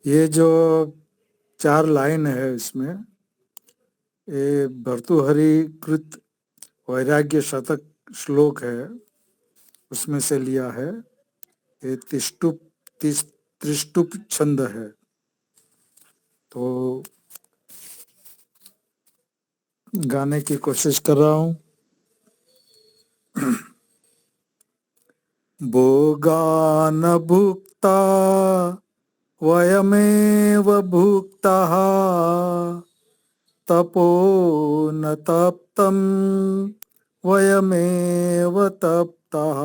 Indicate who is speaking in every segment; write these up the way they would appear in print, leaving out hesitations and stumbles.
Speaker 1: ये जो 4 लाइन है इसमें, ये भर्तृहरि कृत वैराग्य शतक श्लोक है, उसमें से लिया है। ये त्रिष्टुप छंद है। तो गाने की कोशिश कर रहा हूँ। भोगान भुक्ता वयमेव भुक्तः तपो न तप्तं वयमेव तप्तः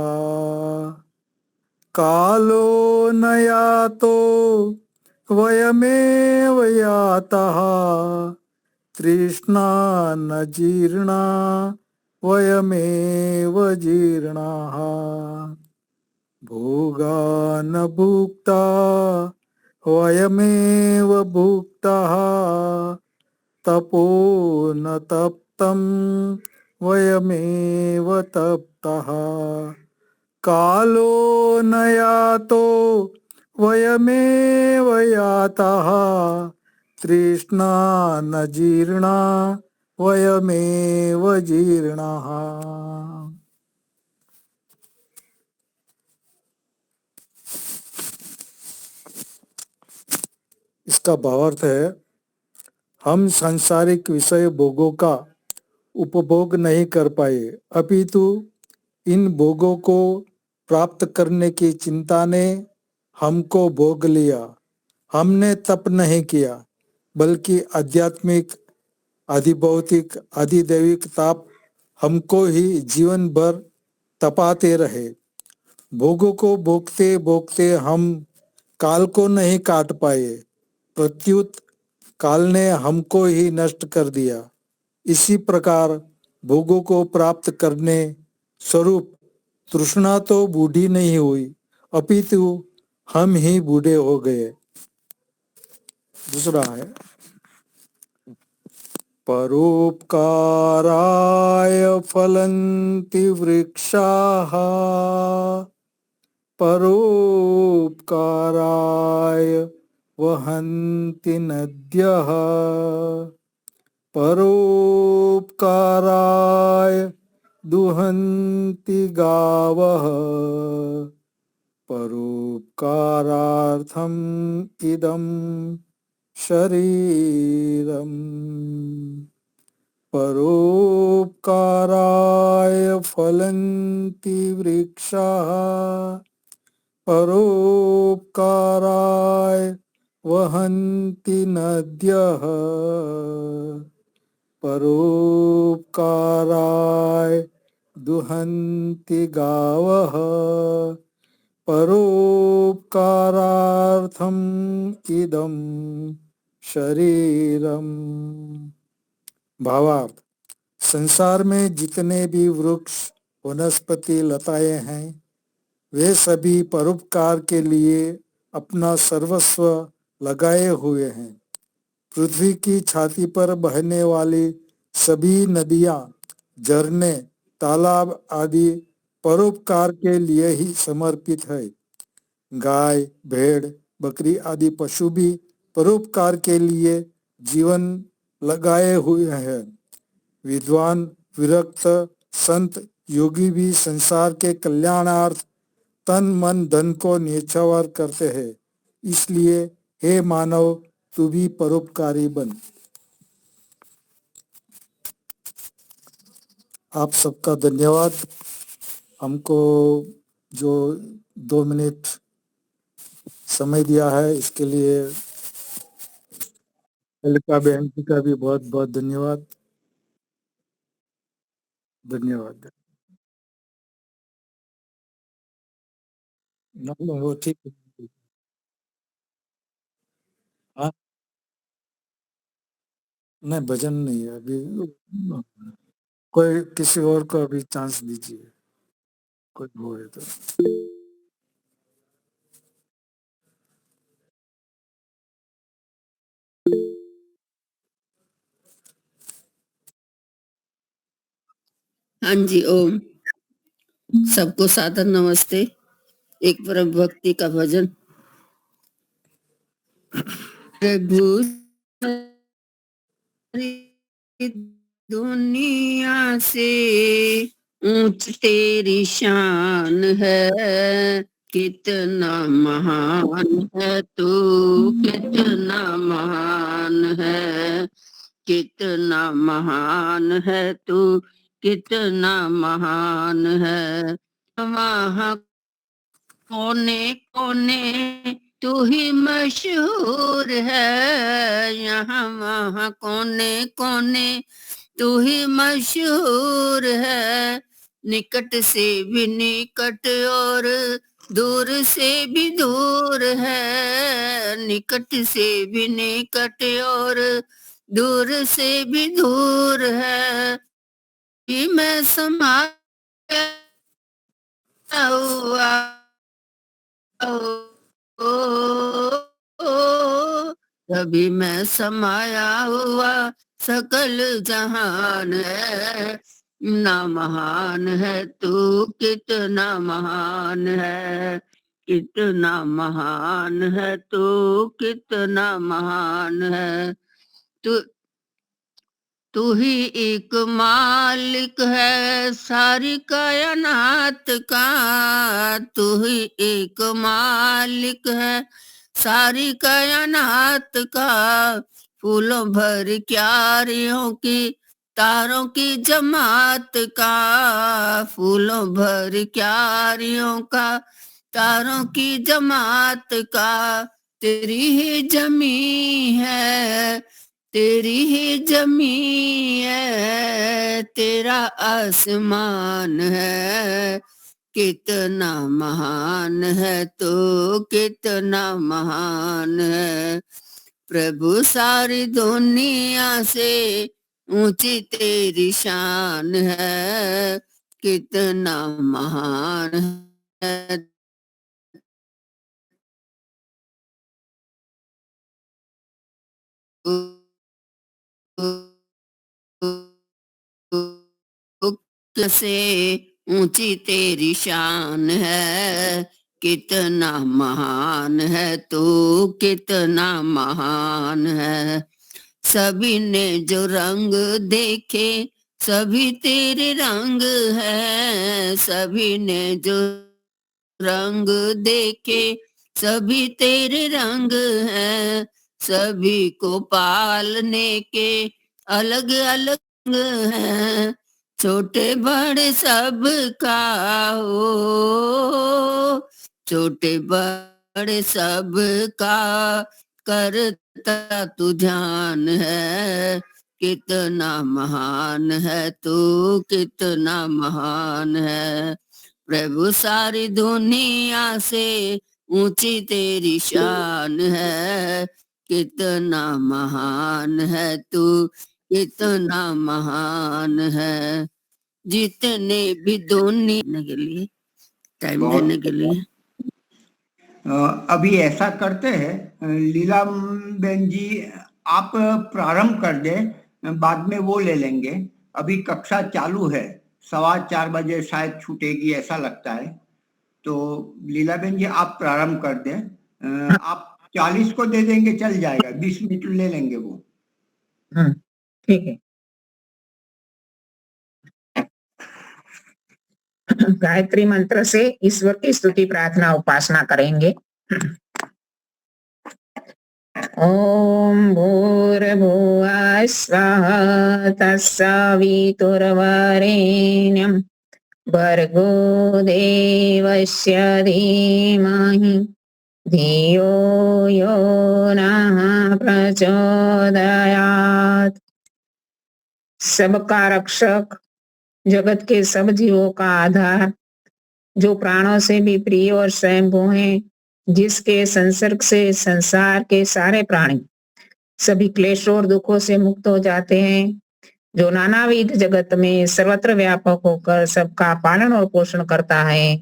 Speaker 1: कालो न यातो वयमेव यातः तृष्णा न जीर्णा वयमेव जीर्णाः भोगा न भुक्ता वयमेव भुक्तः तपो न तप्तं वयमेव तप्तः कालो न यातो वयमेव यातः तृष्णा न जीर्णा वयमेव जीर्णाः। इसका भावार्थ है, हम सांसारिक विषय भोगों का उपभोग नहीं कर पाए, अपितु इन भोगों को प्राप्त करने की चिंता ने हमको भोग लिया। हमने तप नहीं किया, बल्कि आध्यात्मिक, अधिभौतिक, अधिदैविक ताप हमको ही जीवन भर तपाते रहे। भोगों को भोगते भोगते हम काल को नहीं काट पाए, प्रत्युत काल ने हमको ही नष्ट कर दिया। इसी प्रकार भोगों को प्राप्त करने स्वरूप तृष्णा तो बूढ़ी नहीं हुई, अपितु हम ही बूढ़े हो गए। दूसरा है, परोपकाराय फलन्ति वृक्षाः परोपकाराय वहन्ति नद्यः परोपकाराय दुहन्ति गावः परोपकारार्थम् इदं शरीरम् परोपकाराय फलन्ति वृक्षाः परोपकाराय वहन्ति नद्यः परोपकाराय दुहन्ति गावः परोपकारार्थम् इदं शरीरम्। भावार्थ, संसार में जितने भी वृक्ष, वनस्पति, लताएं हैं, वे सभी परोपकार के लिए अपना सर्वस्व लगाए हुए हैं। पृथ्वी की छाती पर बहने वाली सभी नदियां, झरने, तालाब आदि परोपकार के लिए ही समर्पित है। गाय, भेड़, बकरी आदि पशु भी परोपकार के लिए जीवन लगाए हुए हैं। विद्वान, विरक्त, संत, योगी भी संसार के कल्याणार्थ तन मन धन को न्यौछावर करते हैं। इसलिए हे मानव, तू भी परोपकारी बन। आप सबका धन्यवाद। हमको जो 2 मिनट समय दिया है, इसके लिए अलका बहन जी का भी बहुत बहुत धन्यवाद। धन्यवाद। वो ठीक है। हाँ, नहीं भजन नहीं है अभी। कोई किसी और को अभी चांस दीजिए, कोई वो है तो।
Speaker 2: हाँ जी, ओम। सबको सादर नमस्ते। एक परम भक्ति का भजन। प्रभु सारी दुनिया से ऊंच तेरी शान है, कितना महान है तू, कितना महान है, कितना महान है तू, कितना महान है। वहाँ कोने कोने तू ही मशहूर है, यहाँ वहाँ कोने कोने तू ही मशहूर है। निकट से भी निकट और दूर से भी दूर है, निकट से भी निकट और दूर से भी दूर है। कि मैं समाया हुआ कभी मैं समाया हुआ सकल जहान है, ना महान है तू, कितना महान है, कितना महान है तू, कितना महान है तू। तू ही एक मालिक है सारी कायनात का, तू ही एक मालिक है सारी कायनात का। फूलों भर क्यारियों की तारों की जमात का, फूलों भर क्यारियों का तारों की जमात का। तेरी ही जमी है, तेरी ही जमी है, तेरा आसमान है, कितना महान है तू, कितना महान है। प्रभु सारी दुनिया से ऊंची तेरी शान है, कितना महान है से ऊंची तेरी शान है, कितना महान है तू, कितना महान है। सभी ने जो रंग देखे सभी तेरे रंग है, सभी ने जो रंग देखे सभी तेरे रंग है। सभी को पालने के अलग अलग है, छोटे बड़े सब का हो, छोटे बड़े सब का करता तू ध्यान है, कितना महान है तू, कितना महान है। प्रभु सारी दुनिया से ऊंची तेरी शान है, कितना महान है तू, कितना महान है। जितने भी दुनिया के लिए टाइम
Speaker 3: बहुत
Speaker 2: देने के लिए
Speaker 3: अभी ऐसा करते हैं लीला बहन जी, आप प्रारंभ कर दें, बाद में वो ले लेंगे। अभी कक्षा चालू है, 4:15 बजे शायद छूटेगी ऐसा लगता है। तो लीला बहन जी आप प्रारंभ कर दें, आप 40 को दे देंगे चल जाएगा, 20 मिनट ले लेंगे वो।
Speaker 4: ठीक है। गायत्री मंत्र से ईश्वर की स्तुति प्रार्थना उपासना करेंगे। ओम भूर्भुवः स्वः तत्सवितुर्वरेण्यं भर्गो देवस्य धीमहि धियो यो नः प्रचोदयात्। सबका रक्षक, जगत के सब जीवों का आधार, जो प्राणों से भी प्रिय और स्वयंभू है, जिसके संसर्ग से संसार के सारे प्राणी सभी क्लेशों और दुखों से मुक्त हो जाते हैं, जो नानाविध जगत में सर्वत्र व्यापक होकर सबका पालन और पोषण करता है,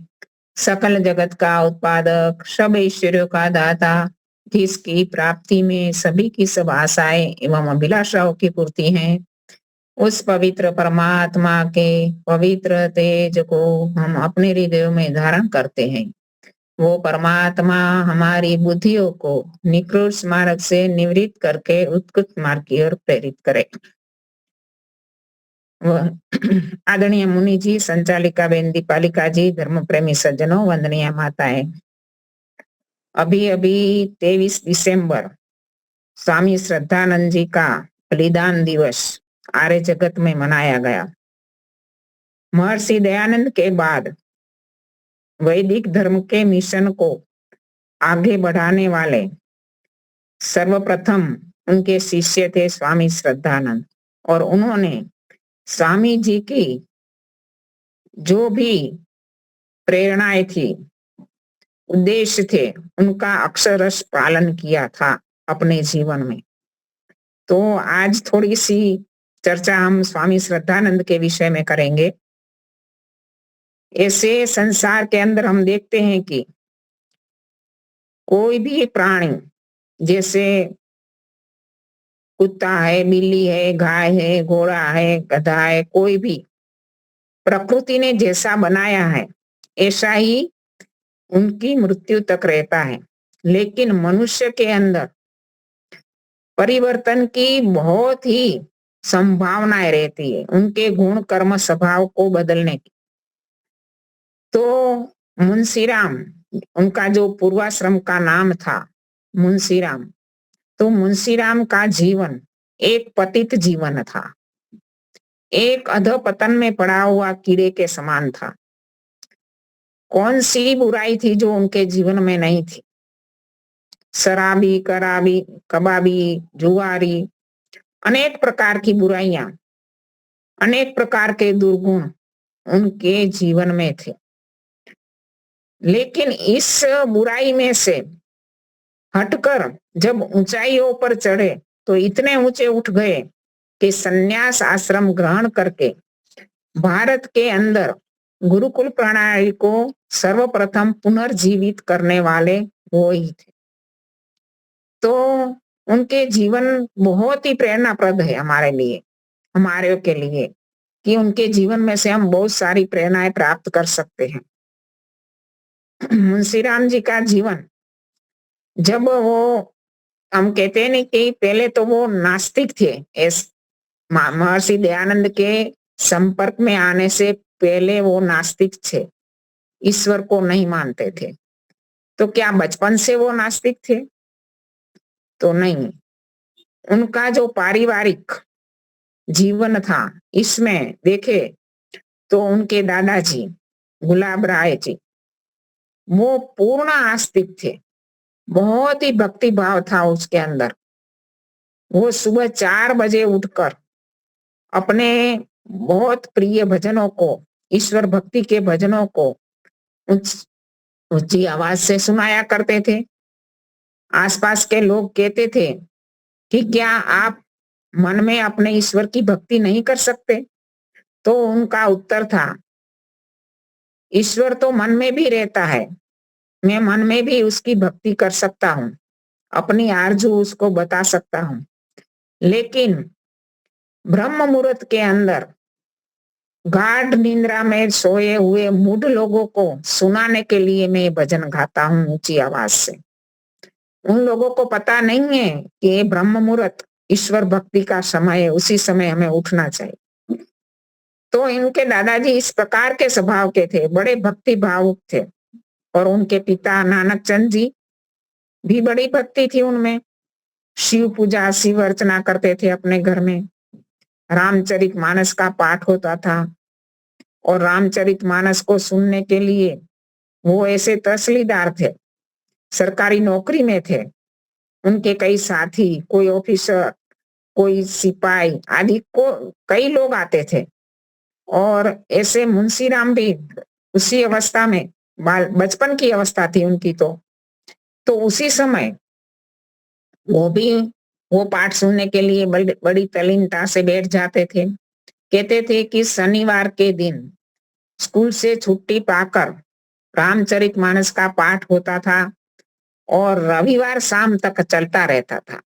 Speaker 4: सकल जगत का उत्पादक, सब ऐश्वर्यों का दाता, जिसकी प्राप्ति में सभी की सब आशाएं एवं अभिलाषाओं की पूर्ति है, उस पवित्र परमात्मा के पवित्र तेज को हम अपने हृदय में धारण करते हैं। वो परमात्मा हमारी बुद्धियों को निकृष्ट मार्ग से निवृत्त करके उत्कृष्ट मार्ग की ओर प्रेरित करे। वह आदरणीय मुनि जी, संचालिका बेन दीपालिका जी, धर्म प्रेमी सज्जनों, वंदनीय माताएं, अभी अभी 23 दिसंबर स्वामी श्रद्धानंद जी का बलिदान दिवस आर्य जगत में मनाया गया। महर्षि दयानंद के बाद वैदिक धर्म के मिशन को आगे बढ़ाने वाले सर्वप्रथम उनके शिष्य थे स्वामी श्रद्धानंद, और उन्होंने स्वामी जी की जो भी प्रेरणाएं थी, उद्देश्य थे, उनका अक्षरश पालन किया था अपने जीवन में। तो आज थोड़ी सी चर्चा हम स्वामी श्रद्धानंद के विषय में करेंगे। ऐसे संसार के अंदर हम देखते हैं कि कोई भी प्राणी, जैसे कुत्ता है, बिल्ली है, गाय है, घोड़ा है, गधा है, कोई भी प्रकृति ने जैसा बनाया है ऐसा ही उनकी मृत्यु तक रहता है। लेकिन मनुष्य के अंदर परिवर्तन की बहुत ही संभावनाएं रहती है, उनके गुण कर्म स्वभाव को बदलने की। तो मुंशीराम, उनका जो पूर्वाश्रम का नाम था मुंशीराम, तो मुंशीराम का जीवन एक पतित जीवन था, एक अधपतन में पड़ा हुआ कीड़े के समान था। कौन सी बुराई थी जो उनके जीवन में नहीं थी? शराबी, कराबी, कबाबी, जुआरी, अनेक प्रकार की बुराइयां, अनेक प्रकार के दुर्गुण उनके जीवन में थे। लेकिन इस बुराई में से हटकर जब ऊंचाइयों पर चढ़े तो इतने ऊंचे उठ गए कि संन्यास आश्रम ग्रहण करके भारत के अंदर गुरुकुल प्रणाली को सर्वप्रथम पुनर्जीवित करने वाले वो ही थे। तो उनके जीवन बहुत ही प्रेरणाप्रद है हमारे लिए, हमारे के लिए, कि उनके जीवन में से हम बहुत सारी प्रेरणाएं प्राप्त कर सकते हैं। मुंशीराम जी का जीवन, जब वो, हम कहते हैं नहीं कि पहले तो वो नास्तिक थे, महर्षि दयानंद के संपर्क में आने से पहले वो नास्तिक थे, ईश्वर को नहीं मानते थे। तो क्या बचपन से वो नास्तिक थे? तो नहीं। उनका जो पारिवारिक जीवन था, इसमें देखे तो उनके दादाजी गुलाब राय जी, वो पूर्ण आस्तिक थे, बहुत ही भक्ति भाव था उसके अंदर। वो सुबह 4 बजे उठकर अपने बहुत प्रिय भजनों को, ईश्वर भक्ति के भजनों को ऊंची आवाज से सुनाया करते थे। आसपास के लोग कहते थे कि क्या आप मन में अपने ईश्वर की भक्ति नहीं कर सकते? तो उनका उत्तर था, ईश्वर तो मन में भी रहता है, मैं मन में भी उसकी भक्ति कर सकता हूँ, अपनी आरजू उसको बता सकता हूँ, लेकिन ब्रह्म मुहूर्त के अंदर गाढ़ निद्रा में सोए हुए मूढ़ लोगों को सुनाने के लिए मैं भजन गाता हूँ ऊंची आवाज से। उन लोगों को पता नहीं है कि ये ब्रह्म मुहूर्त ईश्वर भक्ति का समय है, उसी समय हमें उठना चाहिए। तो इनके दादाजी इस प्रकार के स्वभाव के थे, बड़े भक्ति भावुक थे। और उनके पिता नानक चंद जी भी बड़ी भक्ति थी उनमें, शिव पूजा, शिव अर्चना करते थे अपने घर में। रामचरितमानस का पाठ होता था, और रामचरितमानस को सुनने के लिए वो ऐसे तहसीलदार थे, सरकारी नौकरी में थे, उनके कई साथी, कोई ऑफिसर, कोई सिपाही आदि को कई लोग आते थे। और ऐसे मुंशीराम भी उसी अवस्था में, बचपन की अवस्था थी उनकी, तो उसी समय वो भी वो पाठ सुनने के लिए बड़ी तल्लीनता से बैठ जाते थे। कहते थे कि शनिवार के दिन स्कूल से छुट्टी पाकर रामचरितमानस का पाठ होता था और रविवार शाम तक चलता रहता था।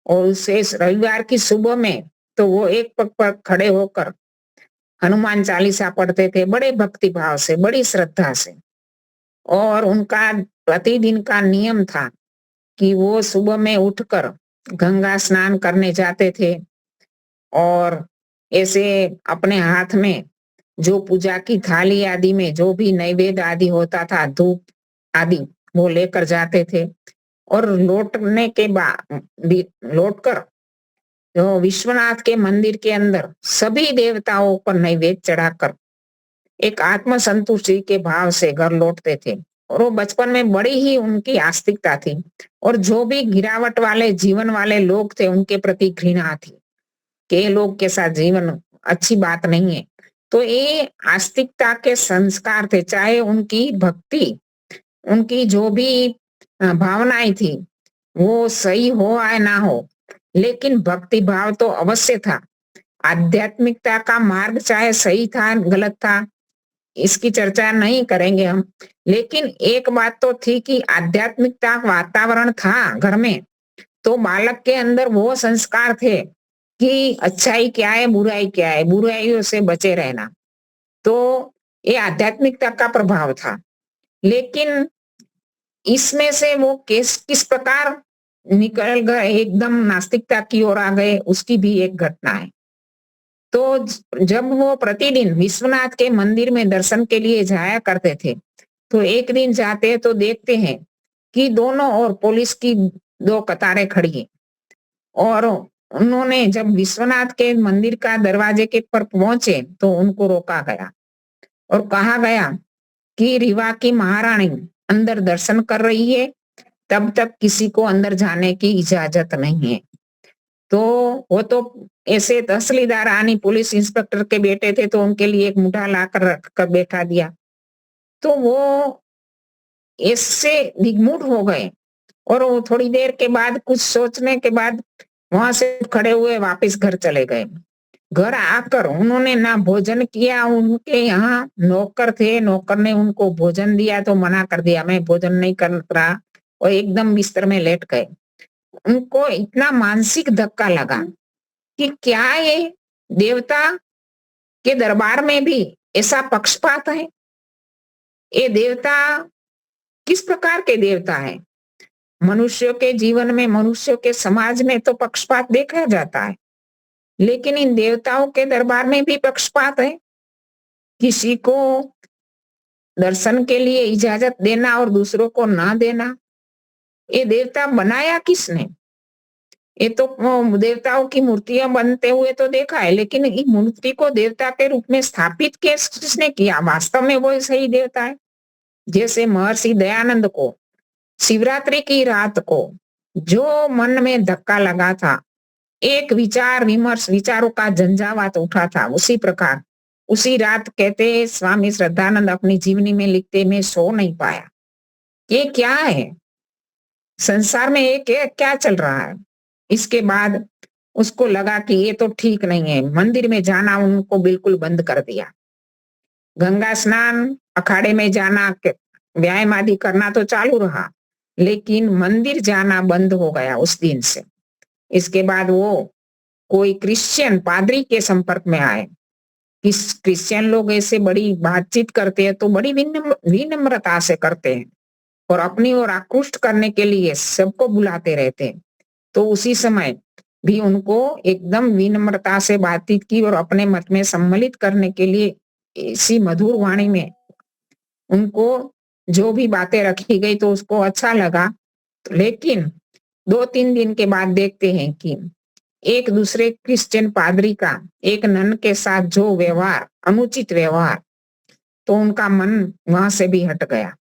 Speaker 4: और उसे रविवार की सुबह में तो वो एक पग पर खड़े होकर हनुमान चालीसा पढ़ते थे, बड़े भक्ति भाव से, बड़ी श्रद्धा से। और उनका प्रतिदिन का नियम था कि वो सुबह में उठकर गंगा स्नान करने जाते थे और ऐसे अपने हाथ में जो पूजा की थाली आदि में जो भी नैवेद्य आदि होता था, धूप आदि, वो लेकर जाते थे और लौटने के बाद लौटकर जो विश्वनाथ के मंदिर के अंदर सभी देवताओं पर नैवेद्य चढ़ाकर एक आत्म संतुष्टि के भाव से घर लौटते थे। और वो बचपन में बड़ी ही उनकी आस्तिकता थी और जो भी गिरावट वाले जीवन वाले लोग थे उनके प्रति घृणा थी कि ये लोग के साथ जीवन अच्छी बात नहीं है। तो ये आस्तिकता के संस्कार थे, चाहे उनकी भक्ति, उनकी जो भी भावनाएं थी वो सही हो या ना हो, लेकिन भक्ति भाव तो अवश्य था। आध्यात्मिकता का मार्ग चाहे सही था गलत था, इसकी चर्चा नहीं करेंगे हम, लेकिन एक बात तो थी कि आध्यात्मिकता वातावरण था घर में, तो बालक के अंदर वो संस्कार थे कि अच्छाई क्या है, बुराई क्या है, बुराइयों से बचे रहना। तो ये आध्यात्मिकता का प्रभाव था। लेकिन इसमें से वो किस प्रकार निकल गए, एकदम नास्तिकता की ओर आ गए, उसकी भी एक घटना है। तो जब वो प्रतिदिन विश्वनाथ के मंदिर में दर्शन के लिए जाया करते थे, तो एक दिन जाते हैं तो देखते हैं कि दोनों ओर पुलिस की 2 कतारें खड़ी हैं और उन्होंने जब विश्वनाथ के मंदिर का दरवाजे के पर पहुंचे तो उनको रोका गया और कहा गया कि रीवा की महारानी अंदर दर्शन कर रही है, तब तक किसी को अंदर जाने की इजाजत नहीं है। तो वो तो ऐसे तहसीलदार रानी पुलिस इंस्पेक्टर के बेटे थे, तो उनके लिए एक मुठा लाकर रख कर बैठा दिया। तो वो इससे दिग्मूढ़ हो गए और वो थोड़ी देर के बाद कुछ सोचने के बाद वहां से खड़े हुए वापस घर चले गए। घर आकर उन्होंने ना भोजन किया, उनके यहाँ नौकर थे, नौकर ने उनको भोजन दिया तो मना कर दिया, मैं भोजन नहीं कर रहा, और एकदम बिस्तर में लेट गए। उनको इतना मानसिक धक्का लगा कि क्या ये देवता के दरबार में भी ऐसा पक्षपात है? ये देवता किस प्रकार के देवता है? मनुष्यों के जीवन में, मनुष्यों के समाज में तो पक्षपात देखा जाता है, लेकिन इन देवताओं के दरबार में भी पक्षपात है। किसी को दर्शन के लिए इजाजत देना और दूसरों को ना देना, ये देवता बनाया किसने? ये तो देवताओं की मूर्तियां बनते हुए तो देखा है, लेकिन इस मूर्ति को देवता के रूप में स्थापित किसने किया? वास्तव में वो सही देवता है। जैसे महर्षि दयानंद को शिवरात्रि की रात को जो मन में धक्का लगा था, एक विचार विमर्श, विचारों का झंझावात उठा था, उसी प्रकार उसी रात कहते स्वामी श्रद्धानंद अपनी जीवनी में लिखते, मैं सो नहीं पाया। ये क्या है संसार में, ये क्या चल रहा है? इसके बाद उसको लगा कि ये तो ठीक नहीं है, मंदिर में जाना उनको बिल्कुल बंद कर दिया। गंगा स्नान, अखाड़े में जाना, व्यायाम आदि करना तो चालू रहा, लेकिन मंदिर जाना बंद हो गया उस दिन से। इसके बाद वो कोई क्रिश्चियन पादरी के संपर्क में आए। क्रिश्चियन लोग ऐसे बड़ी बातचीत करते हैं तो बड़ी विनम्रता से करते हैं और अपनी ओर आकृष्ट करने के लिए सबको बुलाते रहते हैं। तो उसी समय भी उनको एकदम विनम्रता से बातचीत की और अपने मत में सम्मिलित करने के लिए इसी मधुर वाणी में उनको जो भी बातें रखी गई तो उसको अच्छा लगा। लेकिन 2-3 दिन के बाद देखते हैं कि एक दूसरे क्रिश्चियन पादरी का एक नन के साथ जो व्यवहार, अनुचित व्यवहार, तो उनका मन वहां से भी हट गया।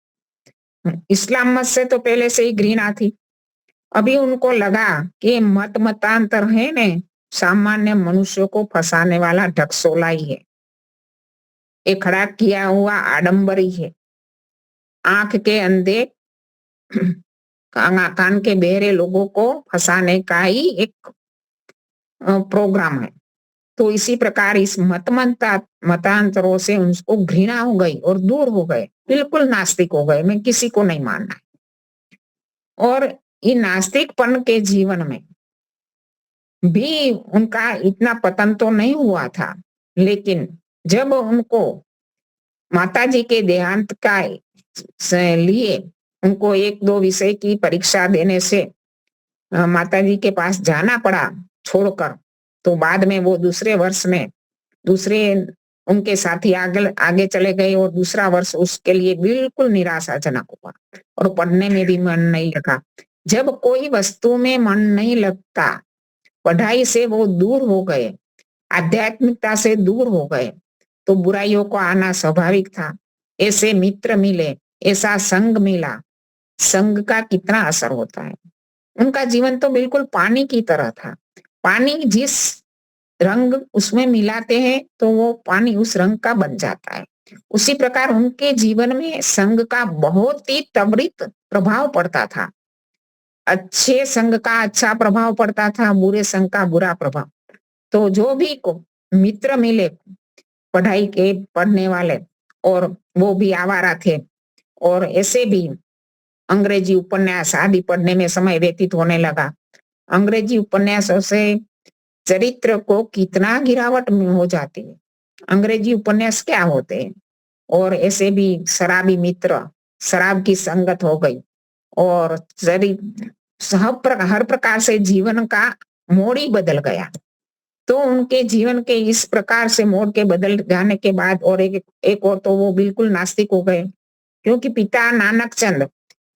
Speaker 4: इस्लाम मत से तो पहले से ही घृणा थी, अभी उनको लगा कि मतांतर है ने सामान्य मनुष्यों को फंसाने वाला ढकसोला ही है, एक खड़ा किया हुआ आडंबरी है, आंख के अंधे कान के बहरे लोगों को फंसाने का ही एक प्रोग्राम है। तो इसी प्रकार इस मतांतरों से उनको घृणा हो गई और दूर हो गए, बिल्कुल नास्तिक हो गए, मैं किसी को नहीं मानना। और ये नास्तिकपन के जीवन में भी उनका इतना पतन तो नहीं हुआ था, लेकिन जब उनको माताजी के देहांत का से लिए उनको 1-2 विषय की परीक्षा देने से माताजी के पास जाना पड़ा छोड़कर। तो बाद में वो दूसरे वर्ष में दूसरे उनके साथी आगे आगे चले गए और दूसरा वर्ष उसके लिए बिल्कुल निराशाजनक हुआ और पढ़ने में भी मन नहीं लगा। जब कोई वस्तु में मन नहीं लगता, पढ़ाई से वो दूर हो गए, आध्यात्मिकता से दूर हो गए, तो बुराइयों को आना स्वाभाविक था। ऐसे मित्र मिले, ऐसा संग मिला, संग का कितना असर होता है। उनका जीवन तो बिल्कुल पानी की तरह था। पानी जिस रंग उसमें मिलाते हैं तो वो पानी उस रंग का बन जाता है। उसी प्रकार उनके जीवन में संग का बहुत ही त्वरित प्रभाव पड़ता था। अच्छे संग का अच्छा प्रभाव पड़ता था, बुरे संग का बुरा प्रभाव। तो जो भी को मित्र मिले पढ़ाई के पढ़ने वाले, और वो भी आवारा थे, और ऐसे भी अंग्रेजी उपन्यास आदि पढ़ने में समय व्यतीत होने लगा। अंग्रेजी उपन्यासों से चरित्र को कितना गिरावट में हो जाती है। अंग्रेजी उपन्यास क्या होते हैं? और ऐसे भी शराबी मित्र, शराब की संगत हो गई और हर प्रकार से जीवन का मोड़ ही बदल गया। तो उनके जीवन के इस प्रकार से मोड़ के बदल जाने के बाद और एक और तो वो बिल्कुल नास्तिक हो गए, क्योंकि पिता नानक चंद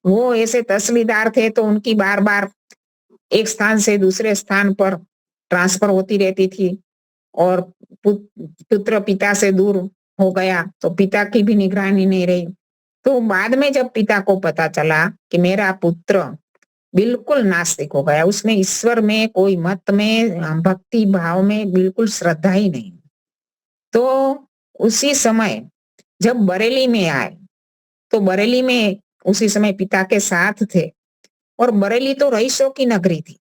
Speaker 4: वो ऐसे तहसीलदार थे, तो उनकी बार बार एक स्थान से दूसरे स्थान पर ट्रांसफर होती रहती थी और पुत्र पिता से दूर हो गया तो पिता की भी निगरानी नहीं रही। तो बाद में जब पिता को पता चला कि मेरा पुत्र बिल्कुल नास्तिक हो गया, उसमें ईश्वर में कोई मत में भक्ति भाव में बिल्कुल श्रद्धा ही नहीं, तो उसी समय जब बरेली में आए, तो बरेली में उसी समय पिता के साथ थे, और बरेली तो रईसों की नगरी थी।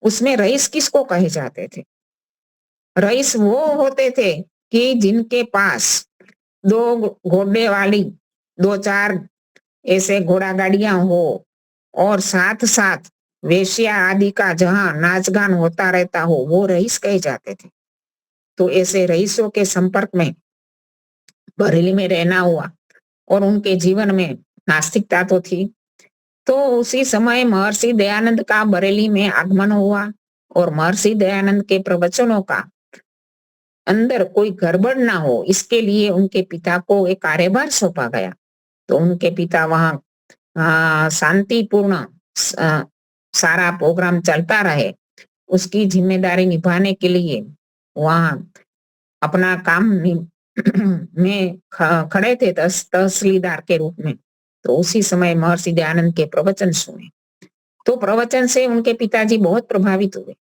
Speaker 4: उसमें रईस किसको कहे जाते थे? रईस वो होते थे कि जिनके पास 2 घोड़े वाली 2-4 ऐसे घोड़ा गाड़ियां हो और साथ साथ वेश्या आदि का जहां नाच गान होता रहता हो, वो रईस कहे जाते थे। तो ऐसे रईसों के संपर्क में बरेली में रहना हुआ और उनके जीवन में नास्तिकता तो थी। तो उसी समय महर्षि दयानंद का बरेली में आगमन हुआ और महर्षि दयानंद के प्रवचनों का अंदर कोई गड़बड़ ना हो, इसके लिए उनके पिता को एक कार्यभार सौंपा गया। तो उनके पिता वहां शांतिपूर्ण सारा प्रोग्राम चलता रहे, उसकी जिम्मेदारी निभाने के लिए वहां अपना काम में खड़े थे तहसीलदार के रूप में। तो उसी समय महर्षि दयानंद के प्रवचन सुने, तो प्रवचन से उनके पिताजी बहुत प्रभावित हुए।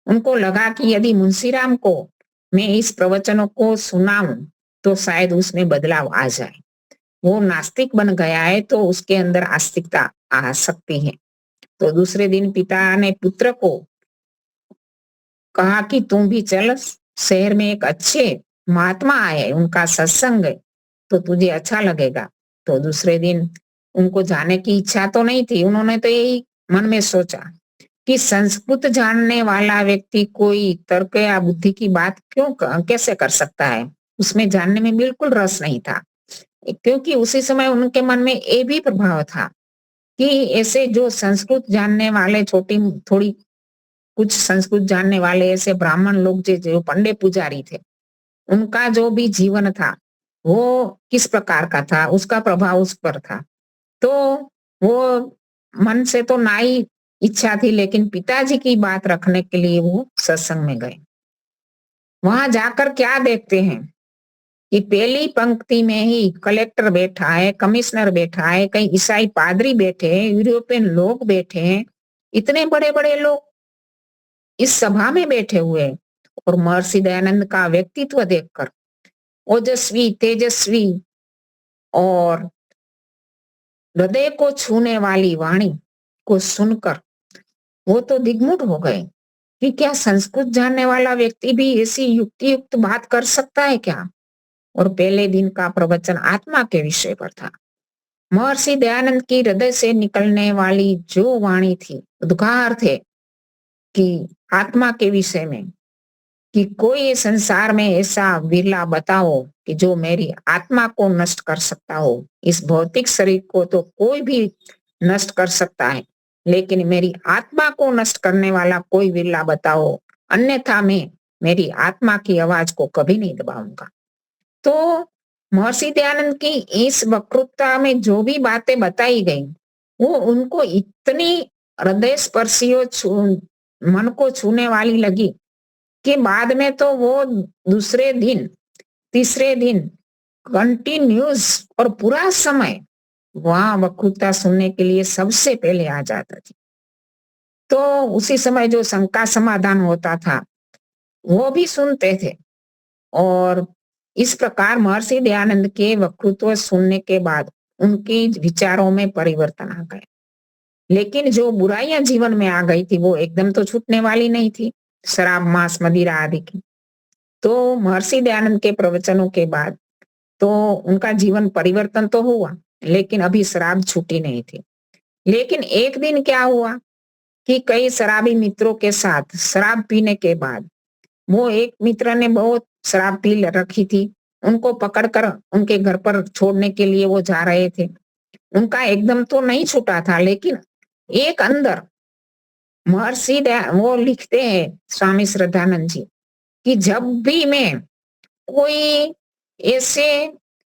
Speaker 4: उनको लगा कि यदि मुंशीराम को मैं इस प्रवचनों को सुनाऊं तो शायद उसमें बदलाव आ जाए। वो नास्तिक बन गया है तो उसके अंदर आस्तिकता आ सकती है। तो दूसरे दिन पिता ने पुत्र को कहा कि तुम भी चल, शहर में एक अच्छे महात्मा आए, उनका सत्संग है, तो तुझे अच्छा लगेगा। तो दूसरे दिन उनको जाने की इच्छा तो नहीं थी, उन्होंने तो यही मन में सोचा कि संस्कृत जानने वाला व्यक्ति कोई तर्क या बुद्धि की बात कैसे कर सकता है, उसमें जानने में बिल्कुल रस नहीं था। क्योंकि उसी समय उनके मन में ये भी प्रभाव था कि ऐसे जो संस्कृत जानने वाले थोड़ी कुछ संस्कृत जानने वाले ऐसे ब्राह्मण लोग जो पंडे पुजारी थे, उनका जो भी जीवन था वो किस प्रकार का था, उसका प्रभाव उस पर था। तो वो मन से तो ना ही इच्छा थी, लेकिन पिताजी की बात रखने के लिए वो सत्संग में गए। वहां जाकर क्या देखते हैं कि पहली पंक्ति में ही कलेक्टर बैठा है, कमिश्नर बैठा है, कई ईसाई पादरी बैठे हैं, यूरोपियन लोग बैठे हैं, इतने बड़े बड़े लोग इस सभा में बैठे हुए हैं। और महर्षि दयानंद का व्यक्तित्व देखकर, ओजस्वी, तेजस्वी और हृदय को छूने वाली वाणी को सुनकर वो तो दिग्मुख हो गए कि क्या संस्कृत जानने वाला व्यक्ति भी ऐसी युक्ति युक्त बात कर सकता है क्या? और पहले दिन का प्रवचन आत्मा के विषय पर था। महर्षि दयानंद की हृदय से निकलने वाली जो वाणी थी, उद्गार थे कि आत्मा के विषय में, कि कोई संसार में ऐसा विरला बताओ कि जो मेरी आत्मा को नष्ट कर सकता हो, इस भौतिक शरीर को तो कोई भी नष्ट कर सकता है, लेकिन मेरी आत्मा को नष्ट करने वाला कोई विरला बताओ, अन्यथा मैं मेरी आत्मा की आवाज को कभी नहीं दबाऊंगा। तो महर्षि दयानंद की इस वक्तृता में जो भी बातें बताई गई, वो उनको इतनी हृदय स्पर्शी और मन को छूने वाली लगी कि बाद में तो वो दूसरे दिन, तीसरे दिन कंटिन्यूस और पूरा समय वहां वक्तृता सुनने के लिए सबसे पहले आ जाता थी। तो उसी समय जो शंका समाधान होता था वो भी सुनते थे। और इस प्रकार महर्षि दयानंद के वक्तृत्व सुनने के बाद उनके विचारों में परिवर्तन आ गए। लेकिन जो बुराइयां जीवन में आ गई थी वो एकदम तो छूटने वाली नहीं थी, शराब, मांस, मदिरा आदि की। तो महर्षि दयानंद के प्रवचनों के बाद तो उनका जीवन परिवर्तन तो हुआ, लेकिन अभी शराब छूटी नहीं थी। लेकिन एक दिन क्या हुआ कि कई शराबी मित्रों के साथ शराब पीने के बाद वो एक मित्र ने बहुत शराब पी रखी थी, उनको पकड़कर उनके घर पर छोड़ने के लिए वो जा रहे थे। उनका एकदम तो नहीं छूटा था, लेकिन एक अंदर वो लिखते हैं स्वामी श्रद्धानंद जी कि जब भी मैं कोई ऐसे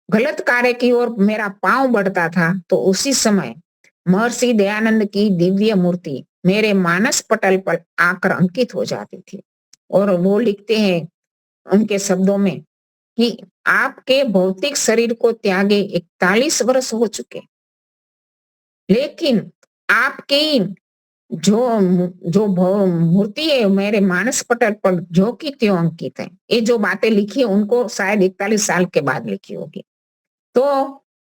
Speaker 4: गलत कार्य की ओर मेरा पांव बढ़ता था तो उसी समय महर्षि दयानंद की दिव्य मूर्ति मेरे मानस पटल पर आकर अंकित हो जाती थी। और वो लिखते हैं उनके शब्दों में कि आपके भौतिक शरीर को त्यागे 41 वर्ष हो चुके, लेकिन आपकी जो जो मूर्ति है मेरे मानस पटल पर जो की त्यों अंकित है। ये जो बातें लिखी है उनको शायद 41 साल के बाद लिखी होगी। तो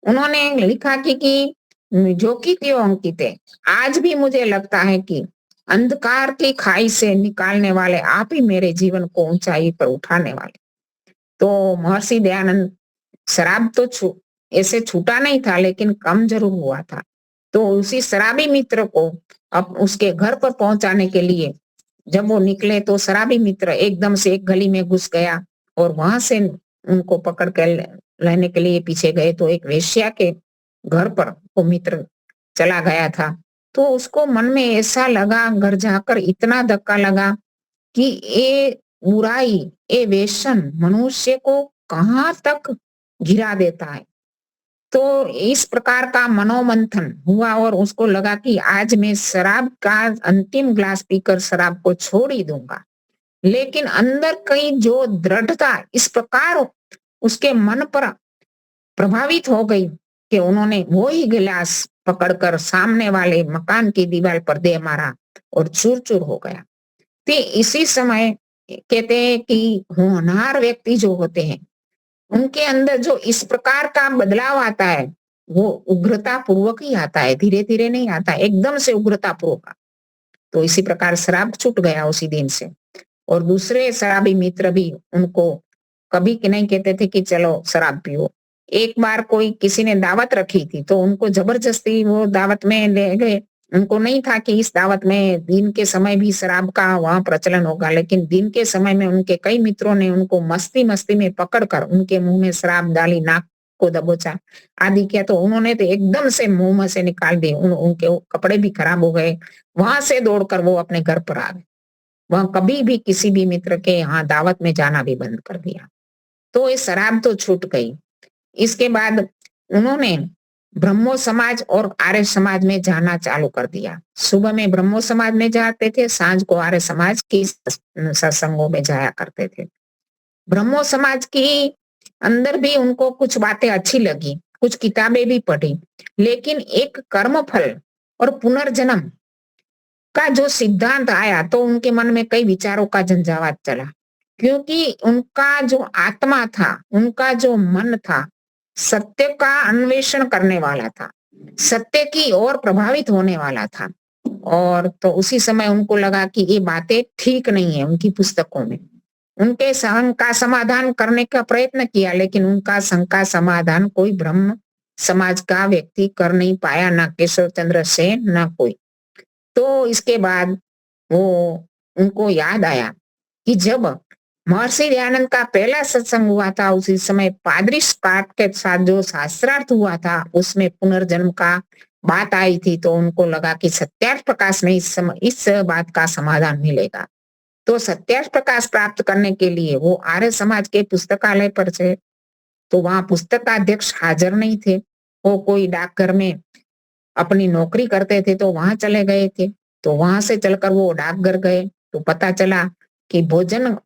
Speaker 4: उन्होंने लिखा कि जो की त्यों अंकित है। आज भी मुझे लगता है कि अंधकार की खाई से निकालने वाले आप ही मेरे जीवन को ऊंचाई पर उठाने वाले। तो महर्षि दयानंद शराब तो ऐसे छूटा नहीं था, लेकिन कम जरूर हुआ था। तो उसी शराबी मित्र को अब उसके घर पर पहुंचाने के लिए जब वो निकले तो शराबी मित्र एकदम से एक गली में घुस गया और वहां से उनको पकड़ कर लेने के लिए पीछे गए तो एक वेश्या के घर पर वो मित्र चला गया था। तो उसको मन में ऐसा लगा, घर जाकर इतना धक्का लगा कि ये बुराई, ये व्यसन मनुष्य को कहाँ तक गिरा देता है। तो इस प्रकार का मनोमंथन हुआ और उसको लगा कि आज मैं शराब का अंतिम ग्लास पीकर शराब को छोड़ ही दूंगा। लेकिन अंदर कहीं जो दृढ़ता इस प्रकार उसके मन पर प्रभावित हो गई कि उन्होंने वो ही गिलास पकड़कर सामने वाले मकान की दीवार पर दे मारा और चूर चूर हो गया। तो इसी समय कहते हैं कि होनहार व्यक्ति जो होते हैं उनके अंदर जो इस प्रकार का बदलाव आता है वो उग्रता पूर्वक ही आता है, धीरे धीरे नहीं आता, एकदम से उग्रता पूर्वक। तो इसी प्रकार शराब छूट गया उसी दिन से। और दूसरे शराबी मित्र भी उनको कभी कि नहीं कहते थे कि चलो शराब पियो। एक बार कोई किसी ने दावत रखी थी तो उनको जबरदस्ती वो दावत में ले गए। उनको नहीं था कि इस दावत में दिन के समय भी शराब का वहां प्रचलन होगा, लेकिन दिन के समय में उनके कई मित्रों ने उनको मस्ती मस्ती में पकड़कर उनके मुंह में शराब डाली, नाक को दबोचा आदि किया। तो उन्होंने तो एकदम से मुंह में से निकाल दिए, उनके कपड़े भी खराब हो गए। वहां से दौड़कर वो अपने घर पर आ गए। वह कभी भी किसी भी मित्र के यहाँ दावत में जाना भी बंद कर दिया। तो ये शराब तो छूट गई। इसके बाद उन्होंने ब्रह्मो समाज और आर्य समाज में जाना चालू कर दिया। सुबह में ब्रह्मो समाज में जाते थे, सांझ को आर्य समाज की सत्संगों में जाया करते थे। ब्रह्मो समाज की अंदर भी उनको कुछ बातें अच्छी लगी, कुछ किताबें भी पढ़ी, लेकिन एक कर्म फल और पुनर्जन्म का जो सिद्धांत आया तो उनके मन में कई विचारों का झंझावात चला। क्योंकि उनका जो आत्मा था, उनका जो मन था, सत्य का अन्वेषण करने वाला था, सत्य की ओर प्रभावित होने वाला था। और तो उसी समय उनको लगा कि ये बातें ठीक नहीं है उनकी पुस्तकों में। उनके शंका समाधान करने का प्रयत्न किया, लेकिन उनका शंका समाधान कोई ब्रह्म समाज का व्यक्ति कर नहीं पाया, ना केशव चंद्र सेन ना कोई। तो इसके बाद वो उनको याद आया कि जब महर्षि दयानंद का पहला सत्संग हुआ था, उसी समय पादरी स्कॉट के साथ जो शास्त्रार्थ हुआ था उसमें पुनर्जन्म का बात आई थी, तो उनको लगा कि सत्यार्थ प्रकाश में इस बात का समाधान मिलेगा। तो सत्यार्थ प्रकाश प्राप्त करने के लिए वो आर्य समाज के पुस्तकालय पर थे, तो वहां पुस्तक का अध्यक्ष हाजिर नहीं थे, वो कोई डाकघर में अपनी नौकरी करते थे, तो वहां चले गए थे। तो वहां से चलकर वो डाकघर गए, तो पता चला कि भोजन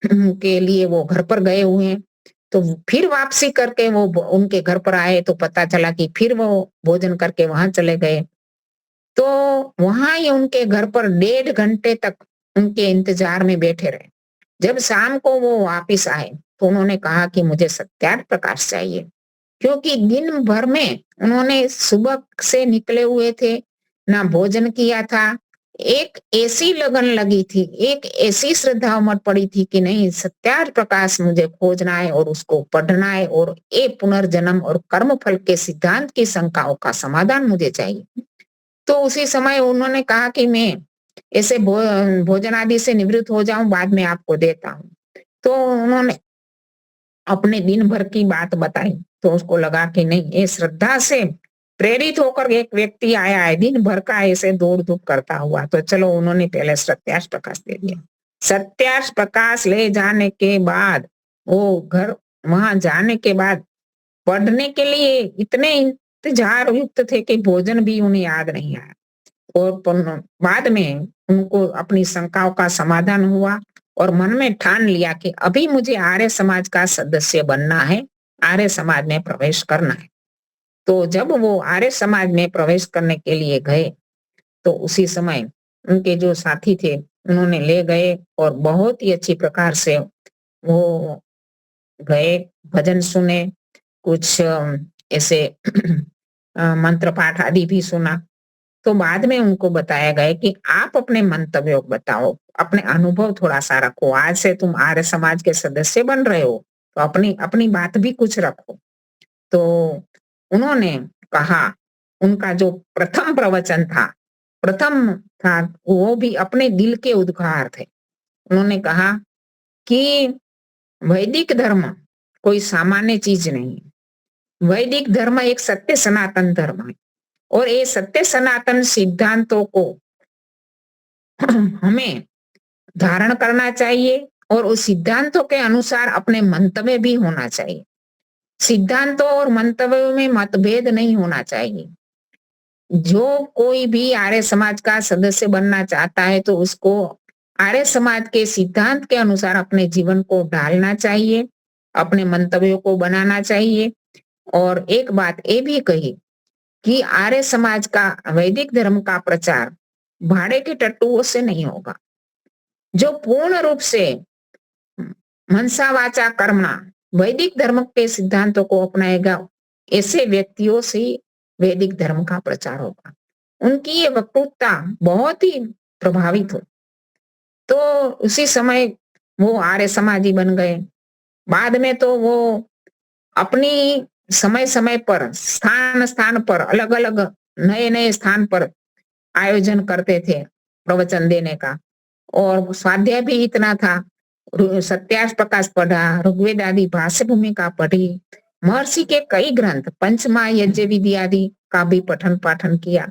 Speaker 4: के लिए वो घर पर गए हुए हैं। तो फिर वापसी करके वो उनके घर पर आए, तो पता चला कि फिर वो भोजन करके वहां चले गए। तो वहां ही उनके घर पर 1.5 घंटे तक उनके इंतजार में बैठे रहे। जब शाम को वो वापिस आए तो उन्होंने कहा कि मुझे सत्यार्थ प्रकाश चाहिए, क्योंकि दिन भर में उन्होंने सुबह से निकले हुए थे, ना भोजन किया था। एक ऐसी लगन लगी थी, एक ऐसी श्रद्धा उमड़ पड़ी थी कि नहीं, सत्यार्थ प्रकाश मुझे खोजना है और उसको पढ़ना है, और ये पुनर्जन्म और कर्म फल के सिद्धांत की शंकाओं का समाधान मुझे चाहिए। तो उसी समय उन्होंने कहा कि मैं ऐसे भोजन आदि से निवृत्त हो जाऊं, बाद में आपको देता हूं। तो उन्होंने अपने दिन भर की बात बताई, तो उसको लगा कि नहीं, ये श्रद्धा से प्रेरित होकर एक व्यक्ति आया है, दिन भर का ऐसे दौड़ धूप करता हुआ, तो चलो उन्होंने पहले सत्यार्थ प्रकाश दे दिया। सत्यार्थ प्रकाश ले जाने के बाद वो घर, वहां जाने के बाद पढ़ने के लिए इतने इंतजार युक्त थे कि भोजन भी उन्हें याद नहीं आया। और बाद में उनको अपनी शंकाओं का समाधान हुआ और मन में ठान लिया कि अभी मुझे आर्य समाज का सदस्य बनना है, आर्य समाज में प्रवेश करना है। तो जब वो आर्य समाज में प्रवेश करने के लिए गए, तो उसी समय उनके जो साथी थे उन्होंने ले गए और बहुत ही अच्छी प्रकार से वो गए, भजन सुने, कुछ ऐसे मंत्र पाठ आदि भी सुना। तो बाद में उनको बताया गया कि आप अपने मंतव्य बताओ, अपने अनुभव थोड़ा सा रखो, आज से तुम आर्य समाज के सदस्य बन रहे हो, तो अपनी अपनी बात भी कुछ रखो। तो उन्होंने कहा, उनका जो प्रथम प्रवचन था, प्रथम था, वो भी अपने दिल के उद्गार थे। उन्होंने कहा कि वैदिक धर्म कोई सामान्य चीज नहीं है। वैदिक धर्म एक सत्य सनातन धर्म है, और ये सत्य सनातन सिद्धांतों को हमें धारण करना चाहिए, और उस सिद्धांतों के अनुसार अपने मंतव्य भी होना चाहिए। सिद्धांतों और मंतव्यों में मतभेद नहीं होना चाहिए। जो कोई भी आर्य समाज का सदस्य बनना चाहता है, तो उसको आर्य समाज के सिद्धांत के अनुसार अपने जीवन को ढालना चाहिए, अपने मंतव्यों को बनाना चाहिए। और एक बात ये भी कही कि आर्य समाज का, वैदिक धर्म का प्रचार भाड़े के टट्टुओं से नहीं होगा। जो पूर्ण रूप से मनसा वाचा कर्मणा वैदिक धर्म के सिद्धांतों को अपनाएगा, ऐसे व्यक्तियों से वैदिक धर्म का प्रचार होगा। उनकी ये वक्तृता बहुत ही प्रभावित हो, तो उसी समय वो आर्य समाजी बन गए। बाद में तो वो अपनी समय समय पर, स्थान स्थान पर, अलग अलग नए नए स्थान पर आयोजन करते थे प्रवचन देने का, और स्वाध्याय भी इतना था। सत्यार्थ प्रकाश पढ़ा, ऋग्वेद आदि भाष्य भूमिका पढ़ी, महर्षि के कई ग्रंथ पंचमा यज्ञ विधि आदि का भी पठन पाठन किया।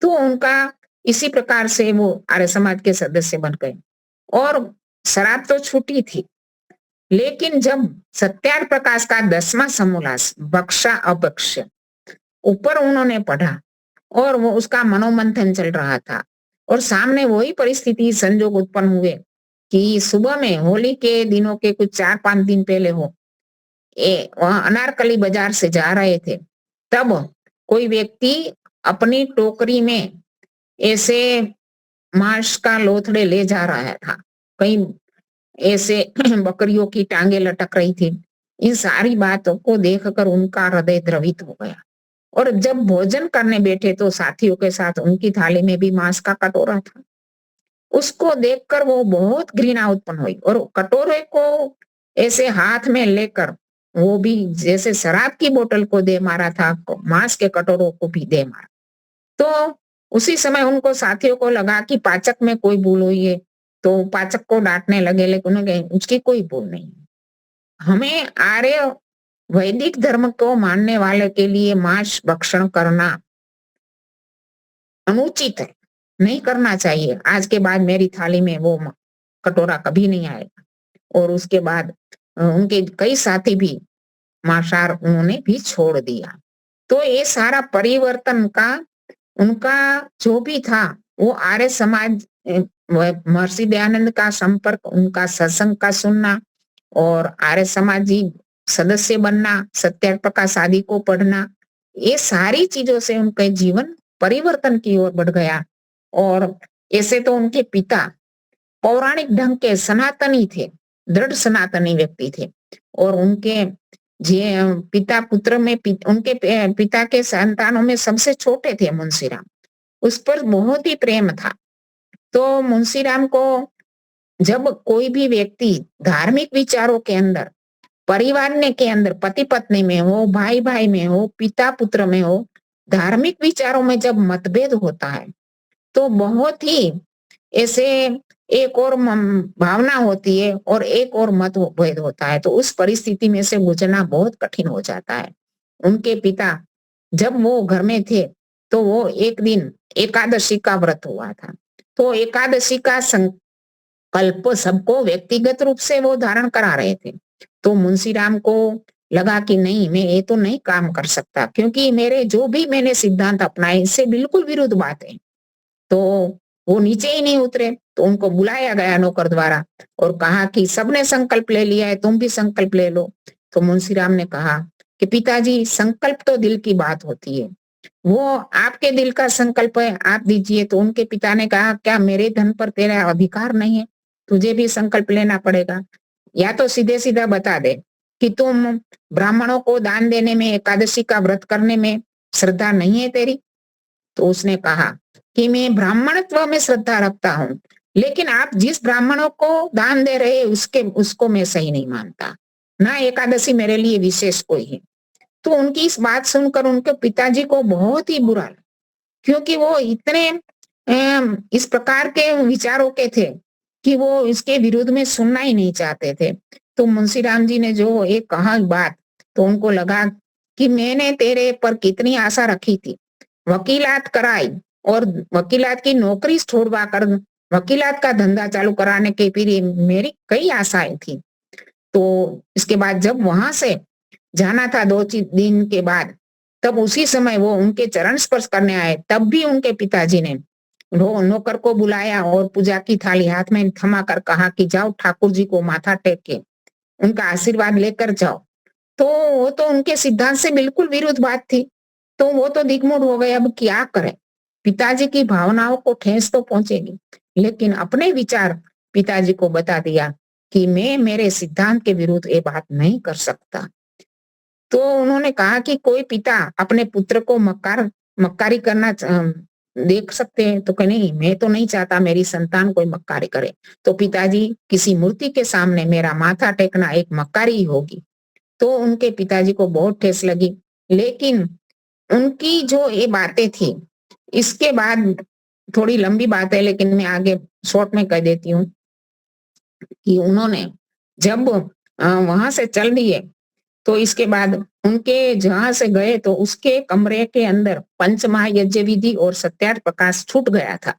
Speaker 4: तो उनका इसी प्रकार से वो आर्य समाज के सदस्य बन गए। और शराब तो छूटी थी, लेकिन जब सत्यार्थ प्रकाश का 10वां समोल्लास बक्षा अबक्ष ऊपर उन्होंने पढ़ा, और वो उसका मनोमंथन चल रहा था, और सामने वही परिस्थिति संजोग उत्पन्न हुए कि सुबह में होली के दिनों के कुछ 4-5 दिन पहले हो, वहां अनारकली बाजार से जा रहे थे, तब कोई व्यक्ति अपनी टोकरी में ऐसे मांस का लोथड़े ले जा रहा था, कहीं ऐसे बकरियों की टांगे लटक रही थी। इन सारी बातों को देखकर उनका हृदय द्रवित हो गया, और जब भोजन करने बैठे तो साथियों के साथ उनकी थाली में भी मांस का कटोरा था। उसको देखकर वो बहुत घृणा उत्पन्न हुई, और कटोरे को ऐसे हाथ में लेकर वो भी जैसे शराब की बोतल को दे मारा था, मांस के कटोरों को भी दे मारा। तो उसी समय उनको साथियों को लगा कि पाचक में कोई भूल हुई है, तो पाचक को डांटने लगे, लेकिन उन्होंने कहा, उसकी कोई भूल नहीं। हमें आर्य वैदिक धर्म को मानने वाले के लिए मांस भक्षण करना अनुचित है, नहीं करना चाहिए। आज के बाद मेरी थाली में वो कटोरा कभी नहीं आएगा। और उसके बाद उनके कई साथी भी मांसाहार उन्होंने भी छोड़ दिया। तो ये सारा परिवर्तन का उनका जो भी था, वो आर्य समाज, महर्षि दयानंद का संपर्क, उनका सत्संग का सुनना और आर्य समाजी सदस्य बनना, सत्याग्रह प्रकाश आदि को पढ़ना, ये सारी चीजों से उनका जीवन परिवर्तन की ओर बढ़ गया। और ऐसे तो उनके पिता पौराणिक ढंग के सनातनी थे, दृढ़ सनातनी व्यक्ति थे। और उनके पिता पुत्र में उनके पिता के संतानों में सबसे छोटे थे मुंशीराम। उस पर बहुत ही प्रेम था। तो मुंशीराम को जब कोई भी व्यक्ति धार्मिक विचारों के अंदर, परिवार ने के अंदर, पति पत्नी में हो, भाई भाई में हो, पिता पुत्र में हो, धार्मिक विचारों में जब मतभेद होता है, तो बहुत ही ऐसे एक और भावना होती है और एक और मतभेद होता है। तो उस परिस्थिति में से गुजरना बहुत कठिन हो जाता है। उनके पिता जब वो घर में थे, तो वो एक दिन एकादशी का व्रत हुआ था। तो एकादशी का संकल्प सबको व्यक्तिगत रूप से वो धारण करा रहे थे। तो मुंशीराम को लगा कि नहीं, मैं ये तो नहीं काम कर सकता, क्योंकि मेरे जो भी मैंने सिद्धांत अपनाए इससे बिल्कुल विरुद्ध बात है। तो वो नीचे ही नहीं उतरे। तो उनको बुलाया गया नौकर द्वारा और कहा कि सबने संकल्प ले लिया है, तुम भी संकल्प ले लो। तो मुंशीराम ने कहा कि पिताजी, संकल्प तो दिल की बात होती है, वो आपके दिल का संकल्प है, आप दीजिए। तो उनके पिता ने कहा, क्या मेरे धन पर तेरा अधिकार नहीं है? तुझे भी संकल्प लेना पड़ेगा। या तो सीधे सीधा बता दे कि तुम ब्राह्मणों को दान देने में, एकादशी का व्रत करने में श्रद्धा नहीं है तेरी। तो उसने कहा कि मैं ब्राह्मणत्व में श्रद्धा रखता हूँ, लेकिन आप जिस ब्राह्मणों को दान दे रहे उसको मैं सही नहीं मानता, ना एकादशी मेरे लिए विशेष कोई है। तो उनकी इस बात सुनकर उनके पिताजी को बहुत ही बुरा लगा, क्योंकि वो इतने इस प्रकार के विचारों के थे कि वो इसके विरुद्ध में सुनना ही नहीं चाहते थे। तो मुंशीराम जी ने जो एक कहा बात, तो उनको लगा कि मैंने तेरे पर कितनी आशा रखी थी, वकीलात कराई और वकीलात की नौकरी छोड़वा कर वकीलात का धंधा चालू कराने के फिर मेरी कई आशाएं थी। तो इसके बाद जब वहां से जाना था 2 दिन के बाद, तब उसी समय वो उनके चरण स्पर्श करने आए। तब भी उनके पिताजी ने नौकर को बुलाया और पूजा की थाली हाथ में थमा कर कहा कि जाओ ठाकुर जी को माथा टेक के उनका आशीर्वाद लेकर जाओ। तो वो तो उनके सिद्धांत से बिल्कुल विरुद्ध बात थी। तो वो तो दिग्मूढ़ हो गए, अब क्या करें? पिताजी की भावनाओं को ठेस तो पहुंचेगी, लेकिन अपने विचार पिताजी को बता दिया कि मैं मेरे सिद्धांत के विरुद्ध ये बात नहीं कर सकता। तो उन्होंने कहा कि कोई पिता अपने पुत्र को मक्कारी करना देख सकते हैं? तो कहे नहीं, मैं तो नहीं चाहता मेरी संतान कोई मक्कारी करे। तो पिताजी, किसी मूर्ति के सामने मेरा माथा टेकना एक मक्कारी ही होगी। तो उनके पिताजी को बहुत ठेस लगी, लेकिन उनकी जो ये बातें थी, इसके बाद थोड़ी लंबी बात है, लेकिन मैं आगे शॉर्ट में कह देती हूँ कि उन्होंने जब वहां से चल दिए, तो इसके बाद उनके जहां से गए तो उसके कमरे के अंदर पंचमहायज्ञ विधि और सत्याग्रह प्रकाश छूट गया था।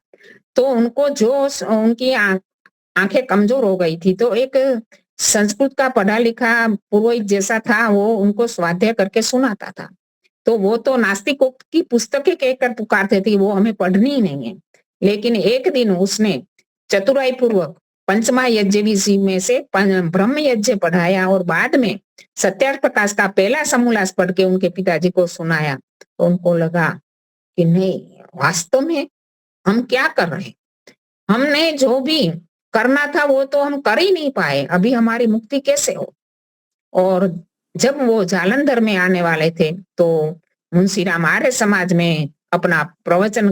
Speaker 4: तो उनको जो उनकी आंखें कमजोर हो गई थी, तो एक संस्कृत का पढ़ा लिखा पुरोहित जैसा था, वो उनको स्वाध्याय करके सुनाता था। तो वो तो नास्तिकों की पुस्तकें कहकर पुकारते थे, वो हमें पढ़नी ही नहीं है। लेकिन एक दिन उसने चतुराई पूर्वक पंचमा यज्ञ विधि में से ब्रह्म यज्ञ पढ़ाया और बाद में सत्याग्रह प्रकाश का पहला समूलास पढ़ के उनके पिताजी को सुनाया। तो उनको लगा कि नहीं, वास्तव में हम क्या कर रहे हैं, हमने जो भी करना था वो तो हम कर ही नहीं पाए, अभी हमारी मुक्ति कैसे हो? और जब वो जालंधर में आने वाले थे, तो मुंशीराम आर्य समाज में अपना प्रवचन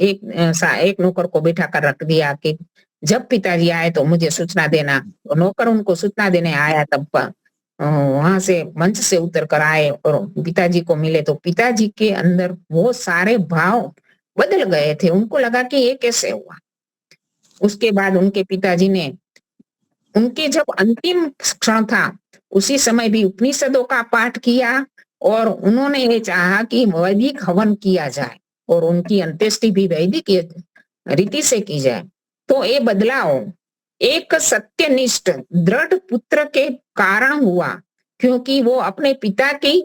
Speaker 4: एक नौकर को बैठा कर रख दिया कि जब पिताजी आए तो मुझे सूचना देना। तो नौकर उनको सूचना देने आया, तब वहां से मंच से उतर कर आए और पिताजी को मिले। तो पिताजी के अंदर वो सारे भाव बदल गए थे। उनको लगा कि ये कैसे हुआ। उसके बाद उनके पिताजी ने, उनके जब अंतिम क्षण था उसी समय भी उपनिषदों का पाठ किया और उन्होंने ये चाहा कि वैदिक हवन किया जाए और उनकी अंत्येष्टि भी वैदिक रीति से की जाए। तो ये बदलाव एक सत्यनिष्ठ दृढ़ पुत्र के कारण हुआ, क्योंकि वो अपने पिता की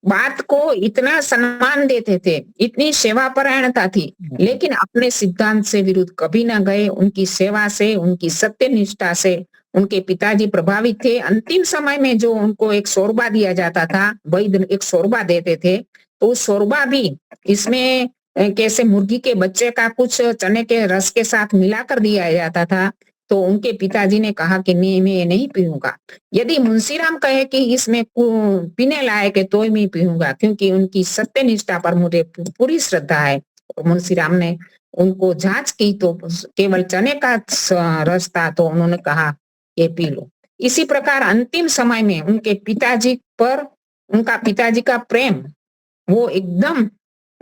Speaker 4: बात को इतना सम्मान देते थे, इतनी सेवा परायणता थी, लेकिन अपने सिद्धांत से विरुद्ध कभी ना गए। उनकी सेवा से, उनकी सत्यनिष्ठा से उनके पिताजी प्रभावित थे। अंतिम समय में जो उनको एक शोरबा दिया जाता था, वैद्य एक शोरबा देते थे, तो शोरबा भी इसमें कैसे मुर्गी के बच्चे का कुछ चने के रस के साथ मिलाकर दिया जाता था। तो उनके पिताजी ने कहा कि नहीं, मैं ये नहीं पीऊंगा। यदि मुंशीराम कहे कि इसमें पीने लायक है तो मैं पीऊंगा, क्योंकि उनकी सत्यनिष्ठा पर मुझे पूरी श्रद्धा है। मुंशीराम ने उनको जांच की तो केवल चने का रस था, तो उन्होंने कहा ये पी लो। इसी प्रकार अंतिम समय में उनके पिताजी पर उनका पिताजी का प्रेम, वो एकदम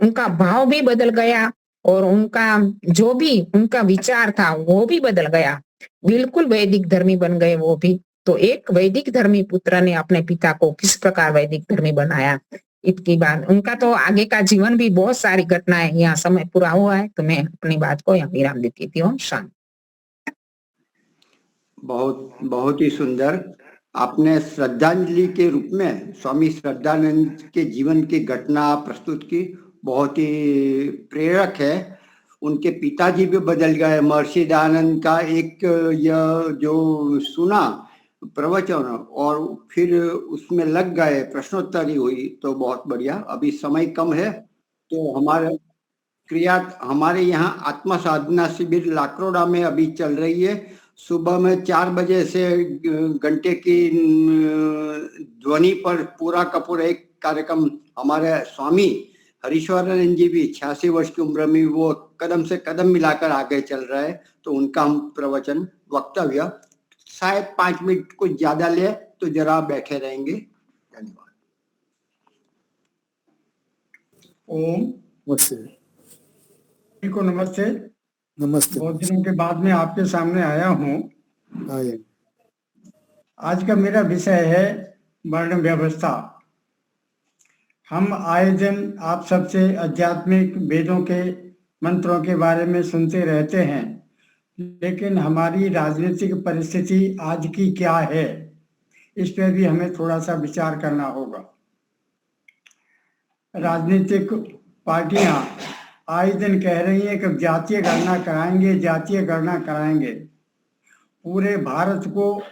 Speaker 4: उनका भाव भी बदल गया और उनका जो भी उनका विचार था वो भी बदल गया, बिल्कुल वैदिक धर्मी बन गए वो भी। तो एक वैदिक धर्मी पुत्र ने अपने पिता को किस प्रकार वैदिक धर्मी बनाया, इसकी बात, उनका तो आगे का जीवन भी बहुत सारी घटनाएं, यहाँ समय पूरा हुआ है तो मैं अपनी बात को यहाँ विराम देती हूँ। शांत।
Speaker 3: बहुत बहुत ही सुंदर। आपने श्रद्धांजलि के रूप में स्वामी श्रद्धानंद के जीवन की घटना प्रस्तुत की, बहुत ही प्रेरक है। उनके पिताजी भी बदल गए। महर्षि दयानंद का एक यह जो सुना प्रवचन और फिर उसमें लग गए, प्रश्नोत्तरी हुई, तो बहुत बढ़िया। अभी समय कम है तो हमारे यहाँ आत्मा साधना शिविर लाकरोड़ा में अभी चल रही है। सुबह में 4 बजे से घंटे की ध्वनि पर पूरा का पूरा एक कार्यक्रम। हमारे स्वामी हरीश्वरानंद जी भी 86 वर्ष की उम्र में वो कदम से कदम मिलाकर आगे चल रहे हैं, तो उनका हम प्रवचन वक्तव्य शायद 5 मिनट कुछ ज्यादा ले तो जरा बैठे रहेंगे। धन्यवाद। ओम
Speaker 1: नमस्ते।
Speaker 3: को नमस्ते।
Speaker 1: नमस्ते।
Speaker 3: बहुत दिनों के बाद में आपके सामने आया हूँ।
Speaker 1: आइए।
Speaker 3: आज का मेरा विषय है वर्ण व्यवस्था। हम आए दिन आप सबसे आध्यात्मिक वेदों के मंत्रों के बारे में सुनते रहते हैं, लेकिन हमारी राजनीतिक परिस्थिति आज की क्या है, इस पर भी हमें थोड़ा सा विचार करना होगा। राजनीतिक पार्टियां आए दिन कह रही हैं कि जातीय गणना कराएंगे, जातीय गणना कराएंगे। पूरे भारत को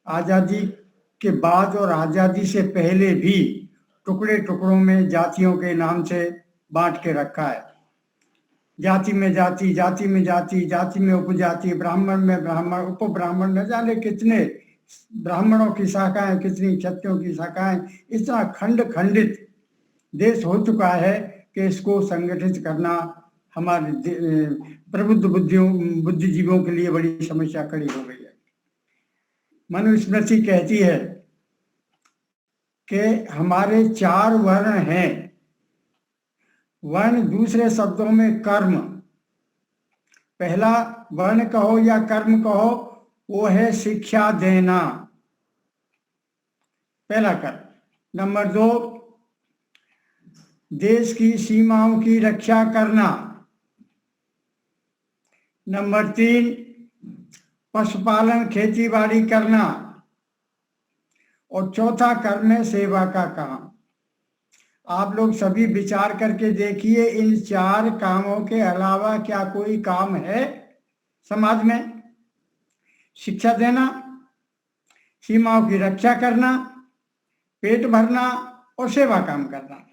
Speaker 3: आजादी के बाद और आजादी से पहले भी टुकड़े टुकड़ों में जातियों के नाम से बांट के रखा है। जाति में जाति, जाति में जाति, जाति में उपजाति, ब्राह्मण में ब्राह्मण, उप ब्राह्मण, न जाने कितने ब्राह्मणों की शाखाएं, कितनी क्षत्रियों की शाखाएं। इतना खंडित देश हो चुका है कि इसको संगठित करना हमारे प्रबुद्ध बुद्धिजीवियों के लिए बड़ी समस्या खड़ी हो गई है। मनुस्मृति कहती है कि हमारे 4 वर्ण हैं। वर्ण दूसरे शब्दों में कर्म। पहला वर्ण कहो या कर्म कहो, वो है शिक्षा देना, पहला कर्म। नंबर 2, देश की सीमाओं की रक्षा करना। नंबर 3, पशुपालन खेती बाड़ी करना। और चौथा कर्म है सेवा का काम। आप लोग सभी विचार करके देखिए, इन 4 कामों के अलावा क्या कोई काम है समाज में? शिक्षा देना, सीमाओं की रक्षा करना, पेट भरना और सेवा काम करना।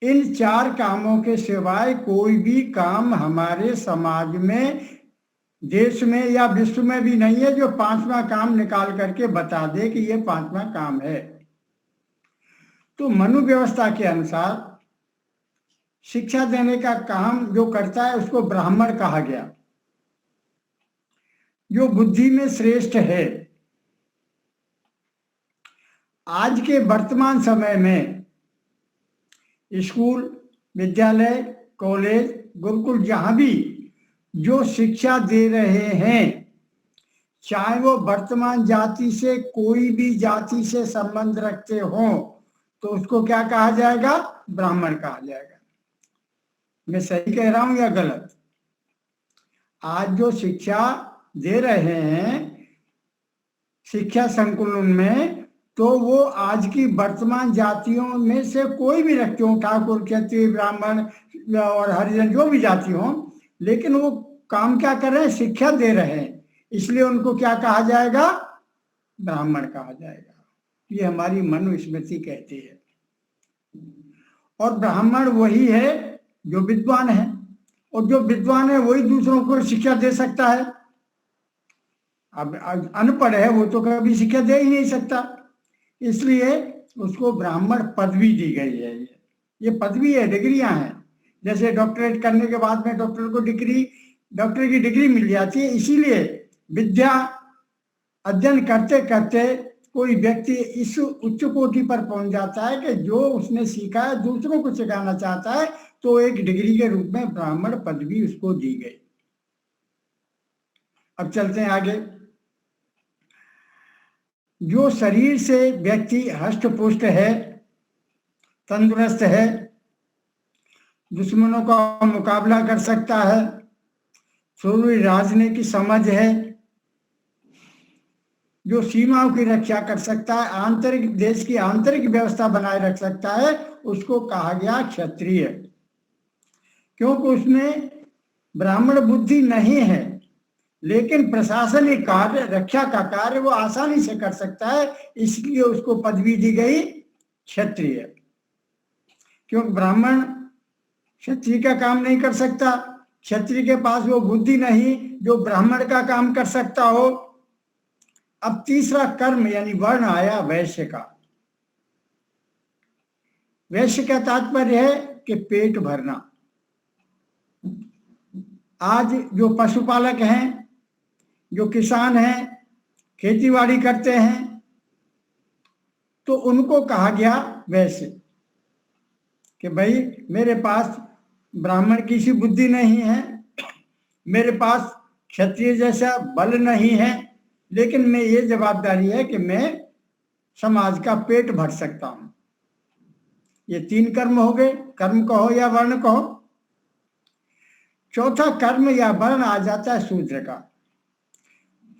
Speaker 3: इन 4 कामों के सिवाय कोई भी काम हमारे समाज में, देश में या विश्व में भी नहीं है जो 5वां काम निकाल करके बता दे कि ये 5वां काम है। तो मनु व्यवस्था के अनुसार शिक्षा देने का काम जो करता है उसको ब्राह्मण कहा गया, जो बुद्धि में श्रेष्ठ है। आज के वर्तमान समय में स्कूल, विद्यालय, कॉलेज, गुरुकुल जहां भी जो शिक्षा दे रहे हैं, चाहे वो वर्तमान जाति से कोई भी जाति से संबंध रखते हो, तो उसको क्या कहा जाएगा? ब्राह्मण कहा जाएगा। मैं सही कह रहा हूं या गलत? आज जो शिक्षा दे रहे हैं शिक्षा संकुलन में, तो वो आज की वर्तमान जातियों में से कोई भी रखते हो, ठाकुर, क्षत्रिय, ब्राह्मण और हरिजन, जो भी जाति हो, लेकिन वो काम क्या कर रहे हैं? शिक्षा दे रहे हैं, इसलिए उनको क्या कहा जाएगा? ब्राह्मण कहा जाएगा। ये हमारी मनुस्मृति कहती है। और ब्राह्मण वही है जो विद्वान है, और जो विद्वान है वही दूसरों को शिक्षा दे सकता है। अब अनपढ़ है वो तो कभी शिक्षा दे ही नहीं सकता, इसलिए उसको ब्राह्मण पदवी दी गई है। ये पदवी है, डिग्रियां हैं। जैसे डॉक्टरेट करने के बाद में डॉक्टर को डॉक्टर की डिग्री मिल जाती है। इसीलिए विद्या अध्ययन करते करते कोई व्यक्ति इस उच्च कोटि पर पहुंच जाता है कि जो उसने सीखा है दूसरों को सिखाना चाहता है, तो एक डिग्री के रूप में ब्राह्मण पदवी उसको दी गई। अब चलते हैं आगे। जो शरीर से व्यक्ति हष्ट पुष्ट है, तंदुरुस्त है, दुश्मनों का मुकाबला कर सकता है, थोड़ी राजनीति की समझ है, जो सीमाओं की रक्षा कर सकता है, आंतरिक देश की आंतरिक व्यवस्था बनाए रख सकता है, उसको कहा गया क्षत्रिय। क्योंकि उसमें ब्राह्मण बुद्धि नहीं है, लेकिन प्रशासनिक कार्य, रक्षा का कार्य वो आसानी से कर सकता है, इसलिए उसको पदवी दी गई क्षत्रिय। क्योंकि ब्राह्मण क्षत्रिय का काम नहीं कर सकता, क्षत्रिय के पास वो बुद्धि नहीं जो ब्राह्मण का काम कर सकता हो। अब तीसरा कर्म यानी वर्ण आया वैश्य का। वैश्य का तात्पर्य है कि पेट भरना। आज जो पशुपालक हैं, जो किसान हैं, खेतीबाड़ी करते हैं, तो उनको कहा गया वैश्य कि भाई मेरे पास ब्राह्मण की सी बुद्धि नहीं है, मेरे पास क्षत्रिय जैसा बल नहीं है, लेकिन मैं ये जवाबदारी है कि मैं समाज का पेट भर सकता हूं। ये तीन कर्म हो गए, कर्म कहो या वर्ण कहो। चौथा कर्म या वर्ण आ जाता है शूद्र का।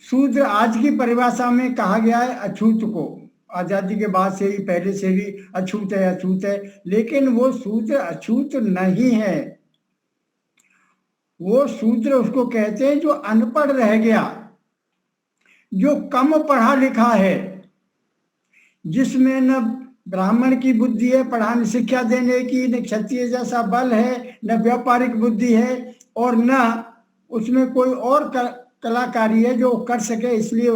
Speaker 3: शूद्र आज की परिभाषा में कहा गया है अछूत को। आजादी के बाद से ही, पहले से भी अछूत है, अछूत है, लेकिन वो शूद्र अछूत नहीं है। वो शूद्र उसको कहते हैं जो अनपढ़ रह गया, जो कम पढ़ा लिखा है, जिसमें न ब्राह्मण की बुद्धि है पढ़ाने शिक्षा देने की, न क्षत्रिय जैसा बल है, न व्यापारिक बुद्धि है, और न उसमें कोई और कलाकारी है जो कर सके, इसलिए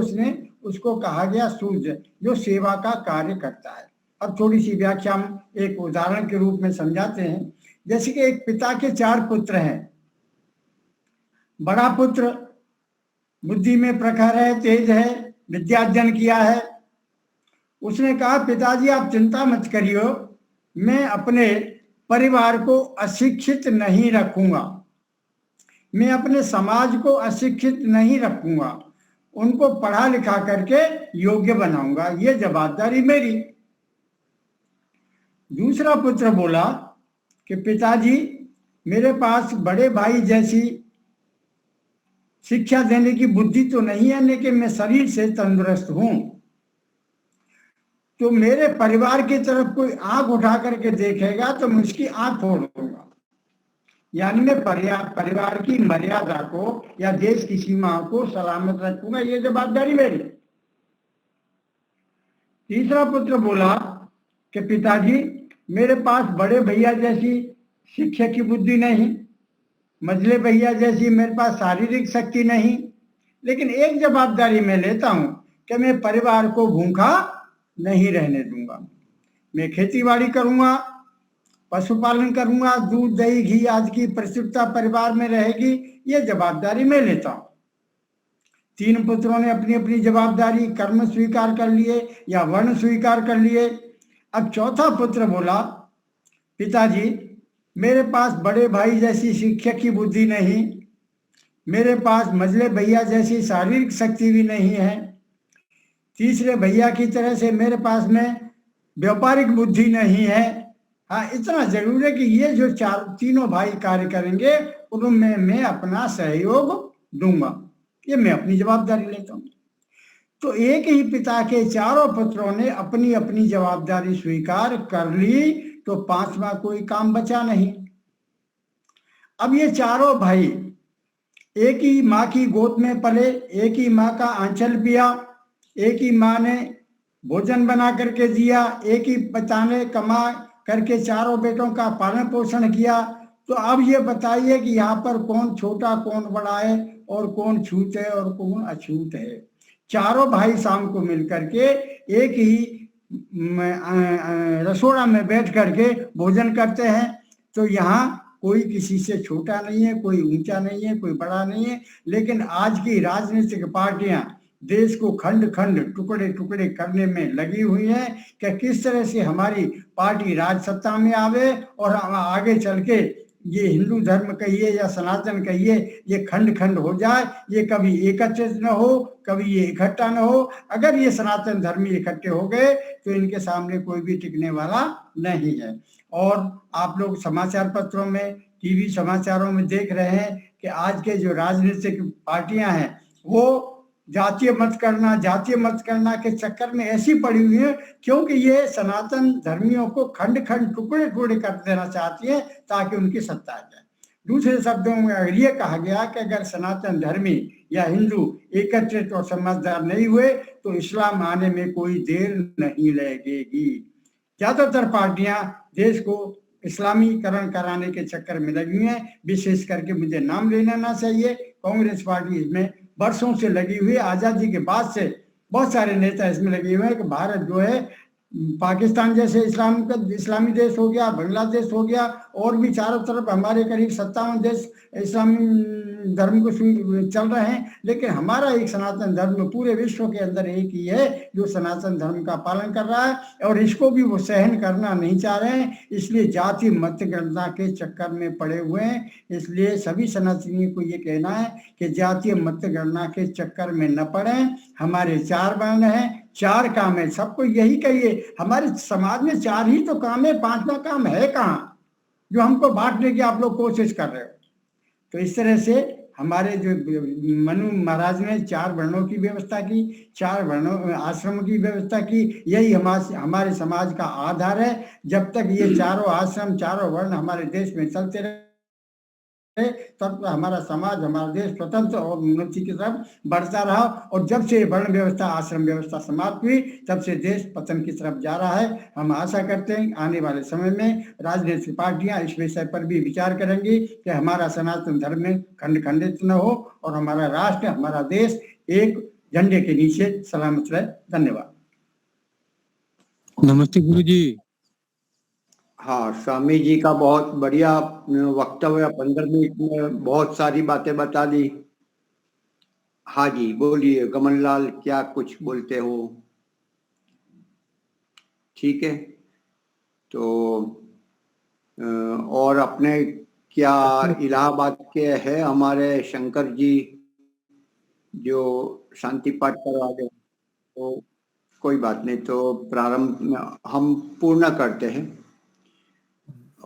Speaker 3: उसको कहा गया शूद्र, जो सेवा का कार्य करता है। अब थोड़ी सी व्याख्या हम एक उदाहरण के रूप में समझाते हैं। जैसे कि एक पिता के 4 पुत्र हैं। बड़ा पुत्र बुद्धि में प्रखर है, तेज है, विद्यार्जन किया है। उसने कहा पिताजी आप चिंता मत करियो, मैं अपने परिवार को अशिक्षित नहीं रखूंगा, मैं अपने समाज को अशिक्षित नहीं रखूंगा, उनको पढ़ा लिखा करके योग्य बनाऊंगा, ये जवाबदारी मेरी। दूसरा पुत्र बोला कि पिताजी मेरे पास बड़े भाई जैसी शिक्षा देने की बुद्धि तो नहीं है, लेकिन मैं शरीर से तंदुरुस्त हूं, तो मेरे परिवार की तरफ कोई आंख उठा करके देखेगा तो मैं उसकी आंख फोड़ दूंगा। यानी मैं परिवार की मर्यादा को या देश की सीमाओं को सलामत रखूंगा, ये जवाबदारी मेरी। तीसरा पुत्र बोला कि पिताजी मेरे पास बड़े भैया जैसी शिक्षा की बुद्धि नहीं, मझले भैया जैसी मेरे पास शारीरिक शक्ति नहीं, लेकिन एक जवाबदारी मैं लेता हूं कि मैं परिवार को भूखा नहीं रहने दूंगा। मैं खेतीबाड़ी करूंगा, पशुपालन करूंगा, दूध दही घी आदि की प्रचुरता परिवार में रहेगी, ये जवाबदारी मैं लेता हूं। 3 पुत्रों ने अपनी अपनी जवाबदारी कर्म स्वीकार कर लिए या वर्ण स्वीकार कर लिए। अब चौथा पुत्र बोला पिताजी मेरे पास बड़े भाई जैसी शिक्षा की बुद्धि नहीं, मेरे पास मजले भैया जैसी शारीरिक शक्ति भी नहीं है। तीसरे भैया की तरह से मेरे पास में व्यापारिक बुद्धि नहीं है। हाँ, इतना जरूर है कि ये जो तीनों भाई कार्य करेंगे उनमें मैं अपना सहयोग दूंगा, ये मैं अपनी जवाबदारी लेता हूं। तो एक ही पिता के चारों पुत्रों ने अपनी अपनी जवाबदारी स्वीकार कर ली, तो पांचवा कोई काम बचा नहीं। अब ये चारों भाई एक ही माँ की गोद में पले, एक ही माँ का आंचल पिया, एक ही माँ ने भोजन बना करके दिया, एक ही पिता ने कमा करके चारों बेटों का पालन पोषण किया। तो अब ये बताइए कि यहाँ पर कौन छोटा कौन बड़ा है, और कौन छूत है और कौन अछूत है। चारों भाई शाम को मिलकर के एक ही रसोड़ा में बैठ करके भोजन करते हैं। तो यहाँ कोई किसी से छोटा नहीं है, कोई ऊंचा नहीं है, कोई बड़ा नहीं है। लेकिन आज की राजनीतिक पार्टियां देश को खंड खंड टुकड़े टुकड़े करने में लगी हुई है कि किस तरह से हमारी पार्टी राज सत्ता में आवे और आगे चल के ये हिंदू धर्म कहिए या सनातन कहिए, ये खंड खंड हो जाए, ये कभी एकत्रित न हो, कभी ये इकट्ठा न हो। अगर ये सनातन धर्मी इकट्ठे हो गए तो इनके सामने कोई भी टिकने वाला नहीं है। और आप लोग समाचार पत्रों में, टीवी समाचारों में देख रहे हैं कि आज के जो राजनीतिक पार्टियां हैं वो जातीय मत करना के चक्कर में ऐसी पड़ी हुई है, क्योंकि ये सनातन धर्मियों को खंड खंड टुकड़े टुकड़े कर देना चाहती है ताकि उनकी सत्ता आ जाए। दूसरे शब्दों में अगर ये कहा गया कि अगर सनातन धर्मी या हिंदू एकत्रित और समझदार नहीं हुए तो इस्लाम आने में कोई देर नहीं लगेगी। ज्यादातर पार्टियां देश को इस्लामीकरण कराने के चक्कर में लगी हुई हैं। विशेष करके मुझे नाम लेना ना चाहिए, कांग्रेस पार्टी इसमें वर्षों से लगी हुई है। आजादी के बाद से बहुत सारे नेता इसमें लगे हुए हैं कि भारत जो है पाकिस्तान जैसे इस्लामी देश हो गया, बांग्लादेश हो गया, और भी चारों तरफ हमारे करीब 57 देश इस्लामी धर्म को चल रहे हैं। लेकिन हमारा एक सनातन धर्म पूरे विश्व के अंदर एक ही है जो सनातन धर्म का पालन कर रहा है, और इसको भी वो सहन करना नहीं चाह रहे हैं। इसलिए जाति मतगणना के चक्कर में पड़े हुए हैं। इसलिए सभी सनातनियों को ये कहना है कि जातीय मतगणना के चक्कर में न पड़े। हमारे 4 वर्ण हैं, 4 काम है, सबको यही कहिए। हमारे समाज में 4 ही तो काम है, 5वां काम है कहाँ जो हमको बांटने की आप लोग कोशिश कर रहे हो। तो इस तरह से हमारे जो मनु महाराज ने 4 वर्णों की व्यवस्था की, 4 वर्णों आश्रम की व्यवस्था की, यही हमारे समाज का आधार है। जब तक ये चारों आश्रम, चारों वर्ण हमारे देश में चलते रहे तब हमारा समाज, हमारा देश स्वतंत्र और उन्नति की तरफ बढ़ता रहा। और जब से वर्ण व्यवस्था, आश्रम व्यवस्था समाप्त हुई, तब से देश पतन की तरफ जा रहा है। हम आशा करते हैं आने वाले समय में राजनीतिक पार्टियां इस विषय पर भी विचार करेंगी कि हमारा सनातन धर्म में खंड खंडित न हो और हमारा राष्ट्र, हमारा देश एक झंडे के नीचे सलामत रहे। धन्यवाद।
Speaker 5: नमस्ते गुरु जी।
Speaker 3: हाँ, स्वामी जी का बहुत बढ़िया वक्तव्य, 15 मिनट में बहुत सारी बातें बता दी। हाँ जी, बोलिए गमनलाल, क्या कुछ बोलते हो? ठीक है, तो और अपने क्या इलाहाबाद के है हमारे शंकर जी जो शांति पाठ करवा गए, तो कोई बात नहीं, तो प्रारंभ हम पूर्ण करते हैं।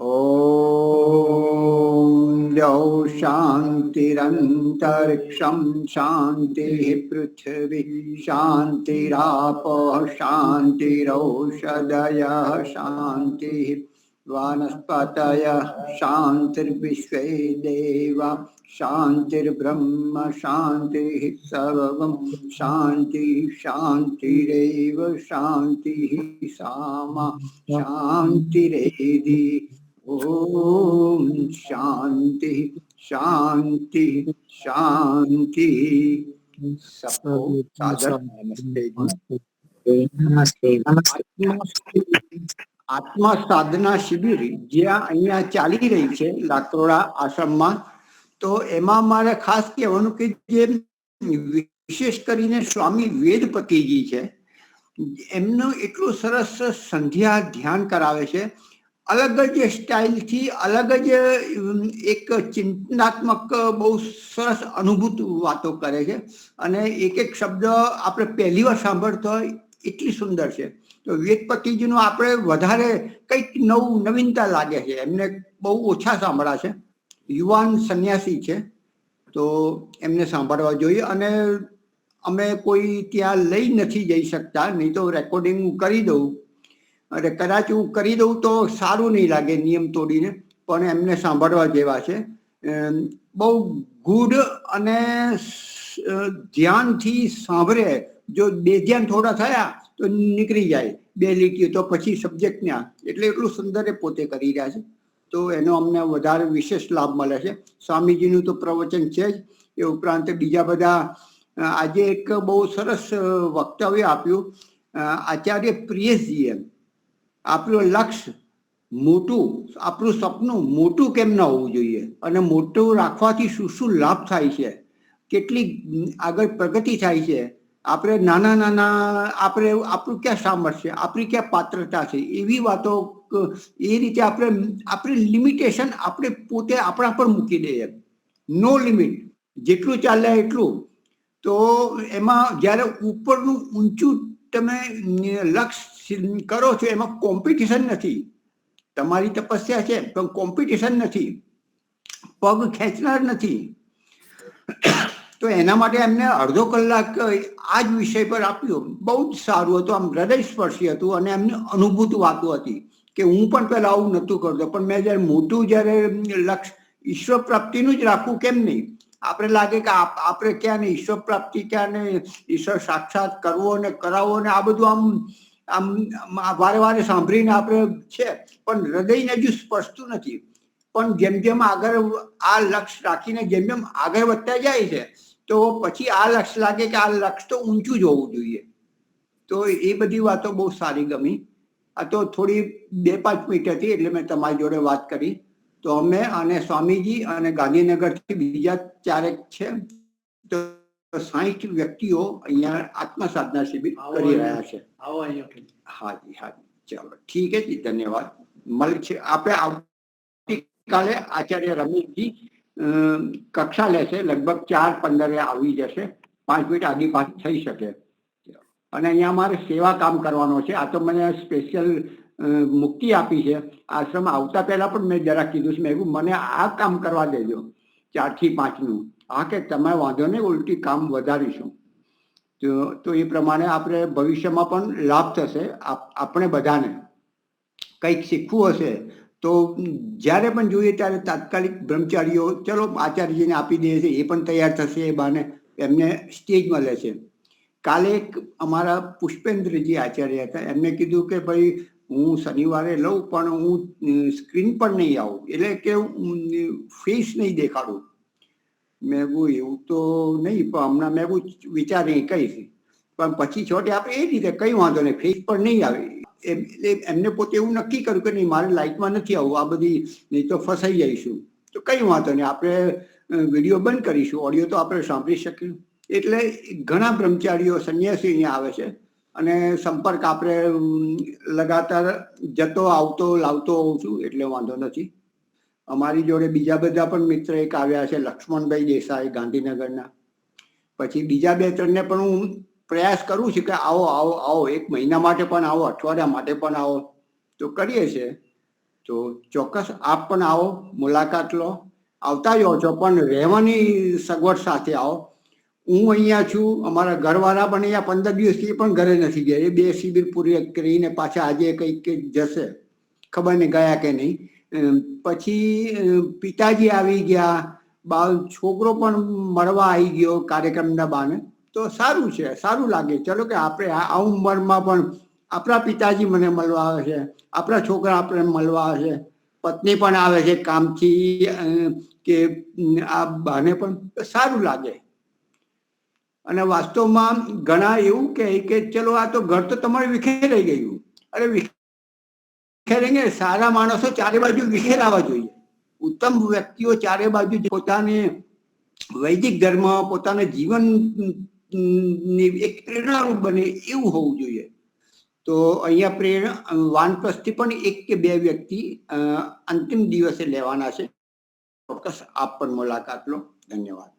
Speaker 3: ओम द्यौ शांतिरंतरिक्षं शांति पृथ्वी शांतिरापः शांतिरौषधयः शांति वनस्पतयः शांतिर्विश्वे देवा शांतिर्ब्रह्म शांतिः सर्वं शांति शांतिरेव शांतिः सामा शांतिरेधि। ओम शांति शांति शांति। सबको सादर नमस्ते।
Speaker 4: नमस्ते। नमस्ते।
Speaker 3: આત્મા સાધના શિબિર જ્યાં અહીંયા ચાલી રહી છે લાત્રોડા આશ્રમમાં, તો એમાં મારે ખાસ કહેવાનું કે જે વિશેષ કરીને સ્વામી વેદપતિજી છે, એમનું એટલું સરસ સંધ્યા ધ્યાન કરાવે છે, અલગ જ સ્ટાઇલથી અલગ જ એક ચિંતનાત્મક બહુ સરસ અનુભૂત વાતો કરે છે અને એક એક શબ્દ આપણે પહેલી વાર સાંભળતો હોય એટલી સુંદર છે. તો વિવેકપતિજીનું આપણે વધારે કંઈક નવીનતા લાગે છે. એમને બહુ ઓછા સાંભળ્યા છે, યુવાન સંન્યાસી છે, તો એમને સાંભળવા જોઈએ. અને અમે કોઈ ત્યાં લઈ નથી જઈ શકતા, નહીં તો રેકોર્ડિંગ કરી દઉં, અને કદાચ હું કરી દઉં તો સારું નહીં લાગે નિયમ તોડીને, પણ એમને સાંભળવા જેવા છે. બહુ ગૂઢ અને ધ્યાનથી સાંભળે. જો બે ધ્યાન થોડા થયા તો નીકળી જાય, બે લીટીઓ તો પછી સબ્જેક્ટ ના, એટલે એટલું સુંદર એ પોતે કરી રહ્યા છે. તો એનો અમને વધારે વિશેષ લાભ મળે છે. સ્વામીજીનું તો પ્રવચન છે જ, એ ઉપરાંત બીજા બધા. આજે એક બહુ સરસ વક્તવ્ય આપ્યું આચાર્ય પ્રિયેશજીએ. આપણું લક્ષ્ય મોટું, આપણું સપનું મોટું કેમ ના હોવું જોઈએ, અને મોટું રાખવાથી શું શું લાભ થાય છે, કેટલી આગળ પ્રગતિ થાય છે. આપણે નાના નાના આપણું ક્યાં સામર્થ્ય, આપણી ક્યાં પાત્રતા છે, એવી વાતો એ રીતે આપણી લિમિટેશન આપણે પોતે આપણા પર મૂકી દઈએ. નો લિમિટ, જેટલું ચાલે એટલું. તો એમાં જ્યારે ઉપરનું ઊંચું તમે લક્ષ્ય કરો છો, એમાં કોમ્પિટિશન નથી. તમારી તપસ્યા છે પણ કોમ્પિટિશન નથી, પગ ખેંચનાર નથી. તો એના માટે એમને અડધો કલાક આ જ વિષય પર આપ્યો. બહુ જ સારું હતું, આમ હૃદયસ્પર્શી હતું, અને એમને અનુભૂત વાતો હતી કે હું પણ પહેલા આવું નહોતું કરતો, પણ મેં જ્યારે મોટું જ્યારે લક્ષ્ય ઈશ્વર પ્રાપ્તિનું જ રાખવું કેમ નહીં. આપણે લાગે કે આપણે ક્યાં ને ઈશ્વર પ્રાપ્તિ ક્યાં ને ઈશ્વર સાક્ષાત કરવો ને કરાવવો ને આ બધું આમ વારે વારે સાંભળીને આપણે છે, પણ હૃદયને હજુ સ્પર્શતું નથી. પણ જેમ જેમ આગળ આ લક્ષ્ય રાખીને જેમ જેમ આગળ વધતા જાય છે, તો પછી આ લક્ષ્ય લાગે કે આ લક્ષ્ય તો ઊંચું જ હોવું જોઈએ. તો એ બધી વાતો બહુ સારી ગમી. આ તો થોડી 2-5 મિનિટ હતી એટલે મેં તમારી જોડે વાત કરી. તો અમે અને સ્વામીજી અને ગાંધીનગરથી બીજા 4 છે, તો 60 વ્યક્તિઓ અહીંયા આત્મસાધના શિબિર કરી રહ્યા છે. હાજી હાજી, ચાલો ઠીક છે જી, ધન્યવાદ. મળે છે આપણે આવતીકાલે. આચાર્ય રમેશજી કક્ષા લેશે, લગભગ 4:15 આવી જશે, 5 મિનિટ આગી પાછી થઈ શકે. અને અહીંયા અમારે સેવા કામ કરવાનો છે. આ તો મને સ્પેશિયલ મુક્તિ આપી છે આશ્રમ આવતા પહેલા, પણ મેં જરા કીધું છે, મેં કહ્યું મને આ કામ કરવા દેજો 4 થી 5નું. હા કે તમે વાંધો નહીં, ઉલટી કામ વધારીશું. તો એ પ્રમાણે આપણે ભવિષ્યમાં પણ લાભ થશે. આપણે બધાને કંઈક શીખવું હશે તો જ્યારે પણ જોઈએ ત્યારે તાત્કાલિક બ્રહ્મચારીઓ ચલો આચાર્યજીને આપી દે છે, એ પણ તૈયાર થશે. એ બાને એમને સ્ટેજ મળે છે. કાલે એક અમારા પુષ્પેન્દ્રજી આચાર્ય હતા, એમને કીધું કે ભાઈ હું શનિવારે લઉં પણ હું સ્ક્રીન પર નહીં આવું, એટલે કે હું ફેસ નહીં દેખાડું. મેં કહ્યું એવું તો નહીં, પણ હમણાં મેં વિચારી કહીશ. પણ પછી છોટે આપણે એ રીતે કંઈ વાંધો નહીં, ફેસ પર નહીં આવે. એમને પોતે એવું નક્કી કર્યું કે નહીં મારે લાઈટમાં નથી આવવું, આ બધી નહીં તો ફસાઈ જઈશું. તો કંઈ વાંધો નહીં, આપણે વિડીયો બંધ કરીશું, ઓડિયો તો આપણે સાંભળી શકીશું. એટલે ઘણા બ્રહ્મચારીઓ સંન્યાસી અહીંયા આવે છે, અને સંપર્ક આપણે લગાતાર જતો આવતો લાવતો હોઉં છું, એટલે વાંધો નથી. અમારી જોડે બીજા બધા પણ મિત્ર એક આવ્યા છે, લક્ષ્મણભાઈ દેસાઈ ગાંધીનગરના. પછી બીજા 2-3 ને પણ હું પ્રયાસ કરું છું કે આવો આવો આવો, 1 મહિના માટે પણ આવો, અઠવાડિયા માટે પણ આવો, તો કરીએ છીએ. તો ચોક્કસ આપ પણ આવો, મુલાકાત લો. આવતા જ હો છો પણ રહેવાની સગવડ સાથે આવો. હું અહીંયા છું, અમારા ઘરવાળા પણ અહીંયા 15 દિવસથી પણ ઘરે નથી ગયા. એ 2 શિબિર પૂરી કરીને પાછા આજે કંઈક જશે, ખબર નહીં ગયા કે નહીં. પછી પિતાજી આવી ગયા, છોકરો પણ મળવા આવી ગયો કાર્યક્રમના બાને. તો સારું છે, સારું લાગે. ચલો કે આપણે આ ઉંમરમાં પણ આપણા પિતાજી મને મળવા આવે છે, આપણા છોકરા આપણે મળવા આવે છે, પત્ની પણ આવે છે કામથી, કે આ બાને પણ સારું લાગે. અને વાસ્તવમાં ઘણા એવું કહે કે ચલો આ તો ઘર તો તમારે વિખેરાઈ ગયું. અરે વિખેરેંગે, સારા માણસો ચારે બાજુ વિખેરાવા જોઈએ. ઉત્તમ વ્યક્તિઓ ચારે બાજુ પોતાને વૈદિક ધર્મ, પોતાના જીવન એક પ્રેરણારૂપ બને એવું હોવું જોઈએ. તો અહીંયા પ્રેરણા વાનપ્રસ્થથી પણ 1 કે 2 વ્યક્તિ અંતિમ દિવસે લેવાના છે. ચોક્કસ આપ પણ મુલાકાત લો. ધન્યવાદ.